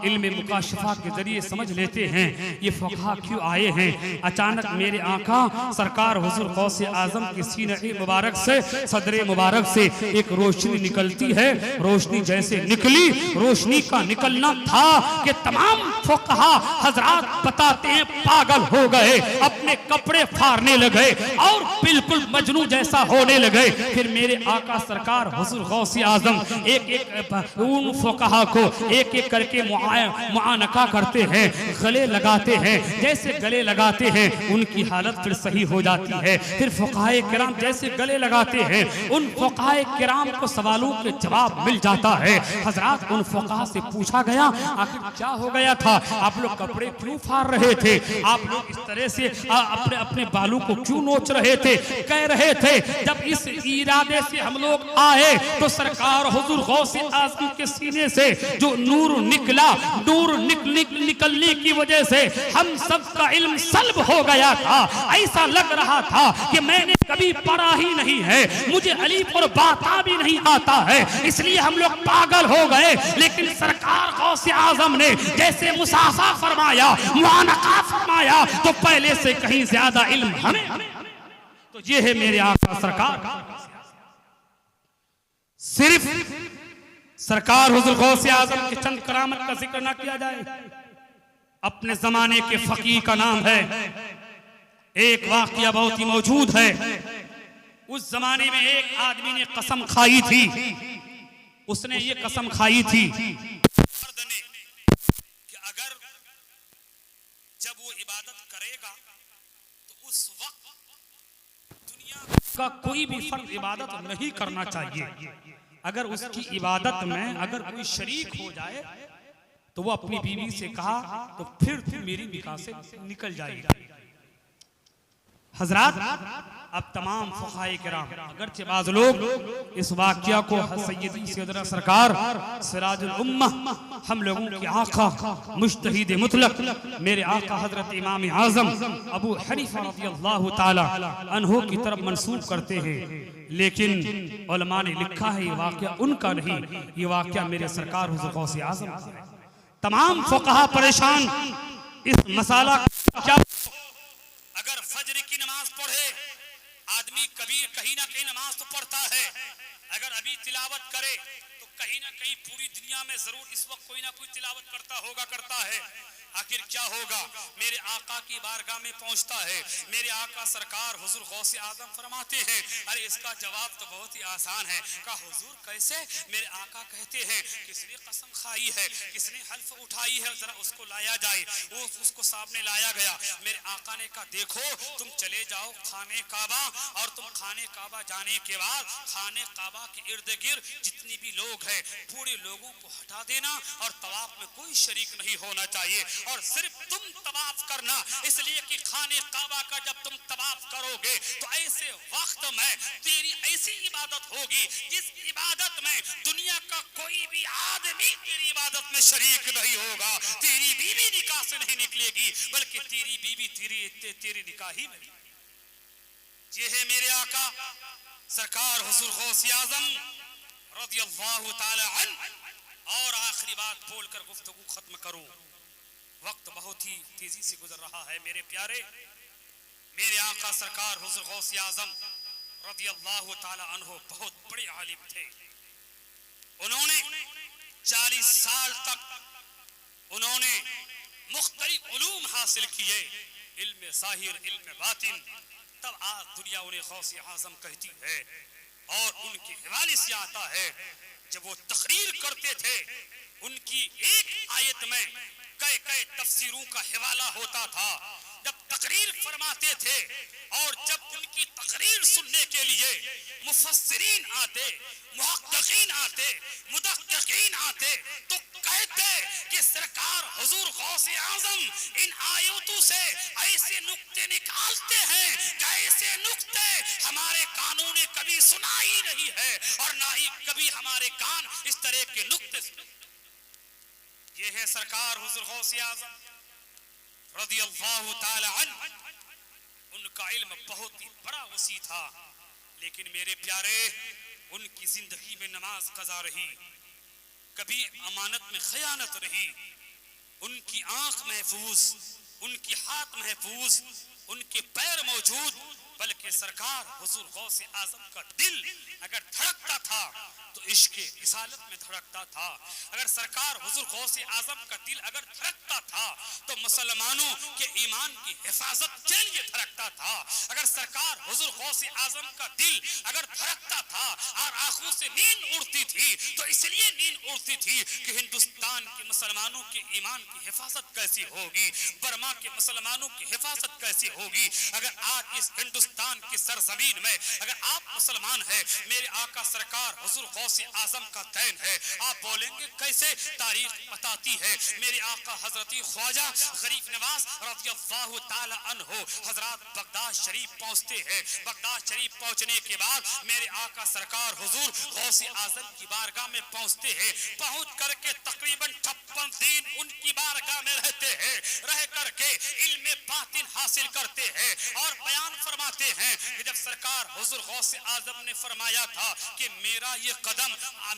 इल्म मुकाशफा के जरिए समझ लेते हैं ये फुकहा क्यों आए हैं। अचानक मेरे आका सरकार हुजूर गौसे आजम के सीने मुबारक से सदरे मुबारक से एक रोशनी निकलती है। रोशनी जैसे निकली, रोशनी का निकलना था कि तमाम फुकहा हजरात बताते हैं पागल हो गए, अपने कपड़े फाड़ने लगे और बिल्कुल मजनू जैसा होने लगे। फिर मेरे आका सरकार हुजूर गौसे आजम एक एक उन फुकहा को एक एक करके मुआनका करते हैं, गले लगाते हैं। जैसे गले लगाते हैं उनकी हालत फिर सही हो जाती है। फिर फुकहाए किराम जैसे गले लगाते हैं उन फुकहाए किराम को सवालों के जवाब मिल जाता है। हजरात उन फुकहा से पूछा गया आखिर क्या हो गया था, आप लोग कपड़े क्यों फाड़ रहे थे, आप लोग इस तरह से अपने अपने बालों को क्यों नोच रहे थे। कह रहे थे जब इस इरादे से हम लोग आए तो सरकार हुजूर गौसे आजम के सीने से जो नूर निकला, नूर निकलने की वजह से हम सब का इल्म सल्ब हो गया था। ऐसा लग रहा था कि मैंने कभी पढ़ा ही नहीं है, मुझे अलीफ और बाता भी नहीं आता है, इसलिए हम लोग पागल हो गए। लेकिन सरकार गौसे आजम ने जैसे मुसाफा फरमाया, मुआनका फरमाया तो पहले से कहीं ज्यादा इल्म हमें। तो ये है मेरे आका सरकार। सिर्फ सरकार हुजूर गौसे आजम के चंद करामत का जिक्र ना किया जाए, अपने जमाने के फकीर का नाम है। एक वाकया बहुत ही मौजूद है। उस जमाने में एक आदमी ने कसम खाई थी, उसने ये कसम खाई थी कि अगर जब वो इबादत करेगा तो उस वक्त दुनिया का कोई भी फर्द इबादत नहीं करना चाहिए। अगर उसकी इबादत में अगर कोई शरीक हो जाए तो वो अपनी बीवी से कहा तो फिर मेरी निकाह से निकल जाएगी। हजरात अब तमाम फुक़हाए किराम अगरचे बाज़ लोग इस वाक़या को सैयदी सैयदना सरकार सिराजुल उम्मह हम लोगों के आका मुज्तहिद मुतलक मेरे आका हजरत इमाम आज़म अबू हनीफा रज़ियल्लाहु ताला अन्हु की तरफ मंसूब करते हैं, लेकिन उलमा ने लिखा है ये वाक़या उनका नहीं, ये वाक़या मेरे सरकार हुज़ूर गौसे आज़म का है। तमाम फुक़हा परेशान इस मसाला क्या। अगर फजर की नमाज पढ़े आदमी कभी कहीं ना कहीं नमाज तो पढ़ता है, अगर अभी तिलावत करे तो कहीं ना कहीं पूरी दुनिया में जरूर इस वक्त कोई ना कोई तिलावत करता है। आखिर क्या होगा, मेरे आका की बारगाह में पहुंचता है। मेरे आका सरकार हुजूर गौसे आजम फरमाते हैं अरे इसका जवाब तो बहुत ही आसान है। कहा हुजूर कैसे? मेरे आका कहते हैं किसने कसम खाई है, किसने हल्फ उठाई है, जरा उसको लाया जाए। वो उसको सामने लाया गया। मेरे आका ने कहा देखो तुम चले जाओ खाने काबा और तुम खाने काबा जाने के बाद खाने काबा के इर्द गिर्द जितनी भी लोग हैं पूरे लोगों को हटा देना और तवाफ में कोई शरीक नहीं होना चाहिए और सिर्फ तुम तवाफ करना, इसलिए कि खाने काबा का जब तुम तवाफ करोगे तो ऐसे वक्त में तेरी ऐसी इबादत होगी जिस इबादत में दुनिया का कोई भी आदमी तेरी इबादत में शरीक नहीं होगा। तेरी बीवी निकाह से नहीं निकलेगी बल्कि तेरी बीवी तेरी निकाह ही में। ये है मेरे आका सरकार हुजूर गौसे आजम रज़ियल्लाहु ताला अन्हु। और आखिरी बात बोलकर गुफ्तगू खत्म करूं, वक्त बहुत ही तेजी से गुजर रहा है मेरे प्यारे। मेरे आका सरकार हुजूर गौसे आजम रज़ियल्लाहु ताला अन्हु बहुत बड़े आलिम थे। उन्होंने 40 साल तक उन्होंने मुख्तलिफ उलूम हासिल किए, इल्म ज़ाहिर इल्म बातिन। तब आज दुनिया उन्हें गौसे आजम कहती है और उनके हवाले से आता है जब वो तकरीर करते थे उनकी एक आयत में कई तफसीरों का हवाला होता था। जब तकरीर फरमाते थे और जब उनकी तकरीर सुनने के लिए मुफस्सिरीन आते, मुहक्किकीन आते, मुदक्किकीन आते तो कहते कि सरकार हुजूर गौसे आजम इन आयतों से ऐसे नुक्ते निकालते हैं कि ऐसे नुक्ते हमारे कानों ने कभी सुना ही नहीं है और ना ही कभी हमारे कान इस तरह के नुक्ते। ये है सरकार हुजूर गौसे आजम रज़ियल्लाहु ताला अन्हु। उनका इल्म बहुत ही बड़ा वसी था, लेकिन मेरे प्यारे उनकी जिंदगी में नमाज कज़ा रही, कभी अमानत में खयानत रही, उनकी आंख महफूज, उनकी हाथ महफूज, उनके पैर मौजूद, बल्कि सरकार हुजूर गौसे आजम का दिल अगर धड़कता था तो इश्क रिसालत में धड़कता था। अगर सरकार हुजूर गौसे आजम का दिल अगर धड़कता था तो मुसलमानों के ईमान की हिफाजत के लिए धड़कता था। अगर सरकार हुजूर गौसे आजम का दिल अगर धड़कता था और आंखों से नींद उड़ती थी तो इसलिए नींद उड़ती थी कि हिंदुस्तान के मुसलमानों के ईमान की हिफाजत कैसी होगी, बर्मा के मुसलमानों की हिफाजत कैसी होगी। अगर आज इस हिंदुस्तान की सरजमीन में अगर आप मुसलमान हैं, मेरे आका सरकार हुजूर गौसे आजम का तैन है, आप बोलेंगे कैसे? तारीख बताती है। मेरे आका हजरत ख्वाजा गरीब नवाज रज़ियल्लाहु ताला अन्हु हजरत बगदाद शरीफ पहुंचते हैं। बगदाद शरीफ पहुंचने के बाद मेरे आका सरकार हुजूर गौसे आजम की बारगाह में पहुंचते हैं। पहुंच करके तकरीबन 56 दिन उनकी बारगाह में रहते हैं। रह करके इल्म बातिन हासिल करते हैं और बयान फरमाते हैं कि जब सरकार हुजूर गौसे आजम ने फरमाया था कि मेरा ये कदम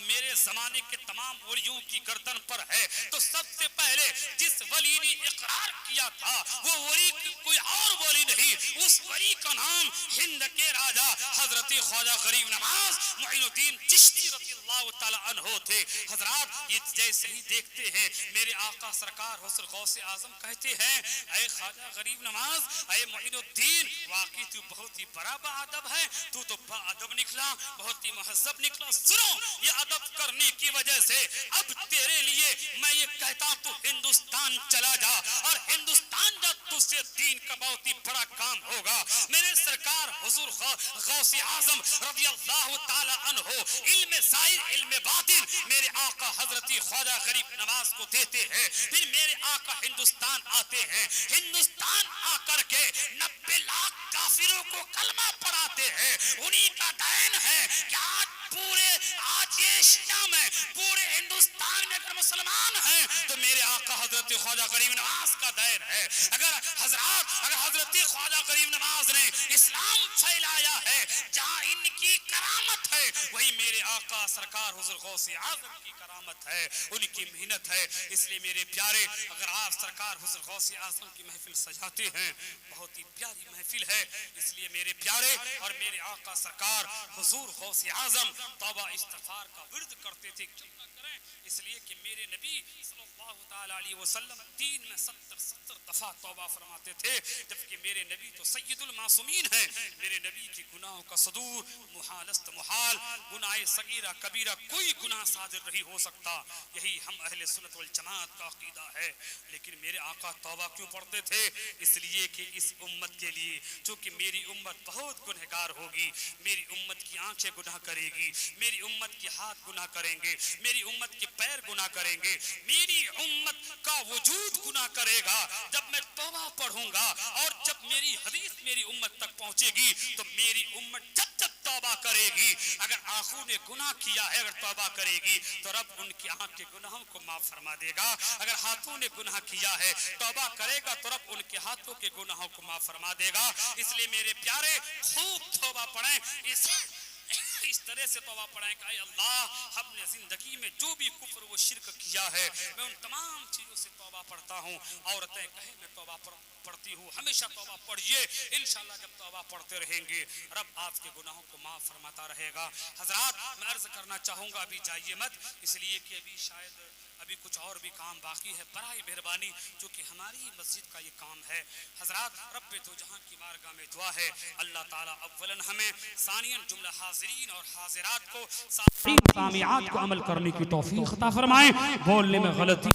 मेरे जमाने के तमाम वलियों की गर्दन पर है, तो सबसे पहले जिस वली ने इकरार किया था वो वली कोई और वली नहीं, उस वली का नाम हिंद के राजा हजरत ख्वाजा गरीब नवाज मुइनुद्दीन चिश्ती रज़ियल्लाहु ताला अन्हु थे। हजरात ये जैसे ही देखते हैं मेरे आका सरकार हुजूर गौसे आजम कहते हैं, ऐ ख्वाजा गरीब नवाज, ऐ मुइनुद्दीन, वाकई तू बहुत ही बड़ा बाअदब है, तू तो बाअदब निकला, बहुत ही महज़्ज़ब निकला। सुनो, ये अदब करने की वजह से अब तेरे लिए मैं ये कहता तू हिंदुस्तान चला जा और हिंदुस्तान जा, तुझसे दीन का बहुत ही बड़ा काम होगा। मेरे सरकार हुजूर गौसे आजम रज़ियल्लाहु ताला अन्हु इल्म ज़ाहिर इल्म बातिन मेरे आका हजरत ख्वाजा गरीब नवाज को देते हैं। फिर मेरे आका हिंदुस्तान आते हैं। हिंदुस्तान आकर के 90 लाख काफिरों को कलमा पढ़ाते हैं। उन्हीं का देन है कि आज ये एशिया में पूरे हिंदुस्तान में अगर मुसलमान हैं तो मेरे आका हजरत ख्वाजा गरीब नवाज का देन है। अगर हजरत ख्वाजा गरीब नवाज ने इस्लाम फैलाया है, जहां इनकी करामत है वही मेरे आका सरकार हुजूर गौसे आजम की करामत है, उनकी मेहनत है। इसलिए मेरे प्यारे, अगर आप सरकार हुजूर गौसे आजम की महफिल सजाते हैं, बहुत ही प्यारी महफिल है। इसलिए मेरे प्यारे और मेरे आका सरकार हुजूर गौसे आजम तौबा इस्तिग़फ़ार का विर्द करते थे। क्यों ना करें? इसलिए कि मेरे नबी सल्लल्लाहु ताला अलैहि वसल्लम दिन में 70 दफा तौबा फरमाते थे, जबकि मेरे नबी तो सय्यदुल मासूमीन हैं। मेरे नबी की गुनाहों का सदूर मुहालस्त मुहाल, गुनाह सगीरा कबीरा कोई गुनाह सादिर नहीं हो सकता। यही हम अहले सुन्नत वल जमात का अकीदा है। लेकिन मेरे आका तौबा क्यों पढ़ते थे? इसलिए कि इस उम्मत के लिए, चूंकि मेरी उम्मत बहुत गुनहगार होगी, मेरी उम्मत की आंखें गुनाह करेगी, मेरी उम्मत के हाथ गुनाह करेंगे, मेरी उम्मत के पैर गुनाह करेंगे, मेरी उम्मत का वजूद गुनाह करेगा। जब मैं तौबा पढ़ूंगा और जब मेरी हदीस मेरी उम्मत तक पहुंचेगी तो मेरी उम्मत जब तौबा करेगी, अगर आंखों ने गुनाह किया है, अगर तौबा करेगी तो रब उनकी आंख के गुनाहों को माफ फरमा देगा। अगर हाथों ने गुनाह किया है, तौबा करेगा तो रब उनके हाथों के गुनाहों को माफ फरमा देगा। इसलिए मेरे प्यारे, खूब तौबा पढ़ें, इस तरह से तौबा पढ़ाएं कि अल्लाह, हमने जिंदगी में जो भी कुफ्र व शिर्क किया है, मैं उन तमाम चीजों से तौबा पढ़ता हूँ। औरतें कहें मैं तौबा पढ़ती हूँ, हमेशा तौबा पढ़िए। इंशाअल्लाह जब तौबा पढ़ते रहेंगे रब आपके गुनाहों को माफ फरमाता रहेगा। हजरात, मैं अर्ज करना चाहूँगा, अभी जाइए मत, इसलिए कि अभी शायद अभी कुछ और भी काम बाकी है। बराए मेहरबानी, चूँकि हमारी मस्जिद का ये काम है। हजरात, रब्बे दो जहां की बारगाह में दुआ है, अल्लाह ताला अव्वलन हमें, सानियन जुमला हाजिरीन और हाजिरात को, सामियात को अमल करने की तौफीक अता फरमाए। बोलने में गलती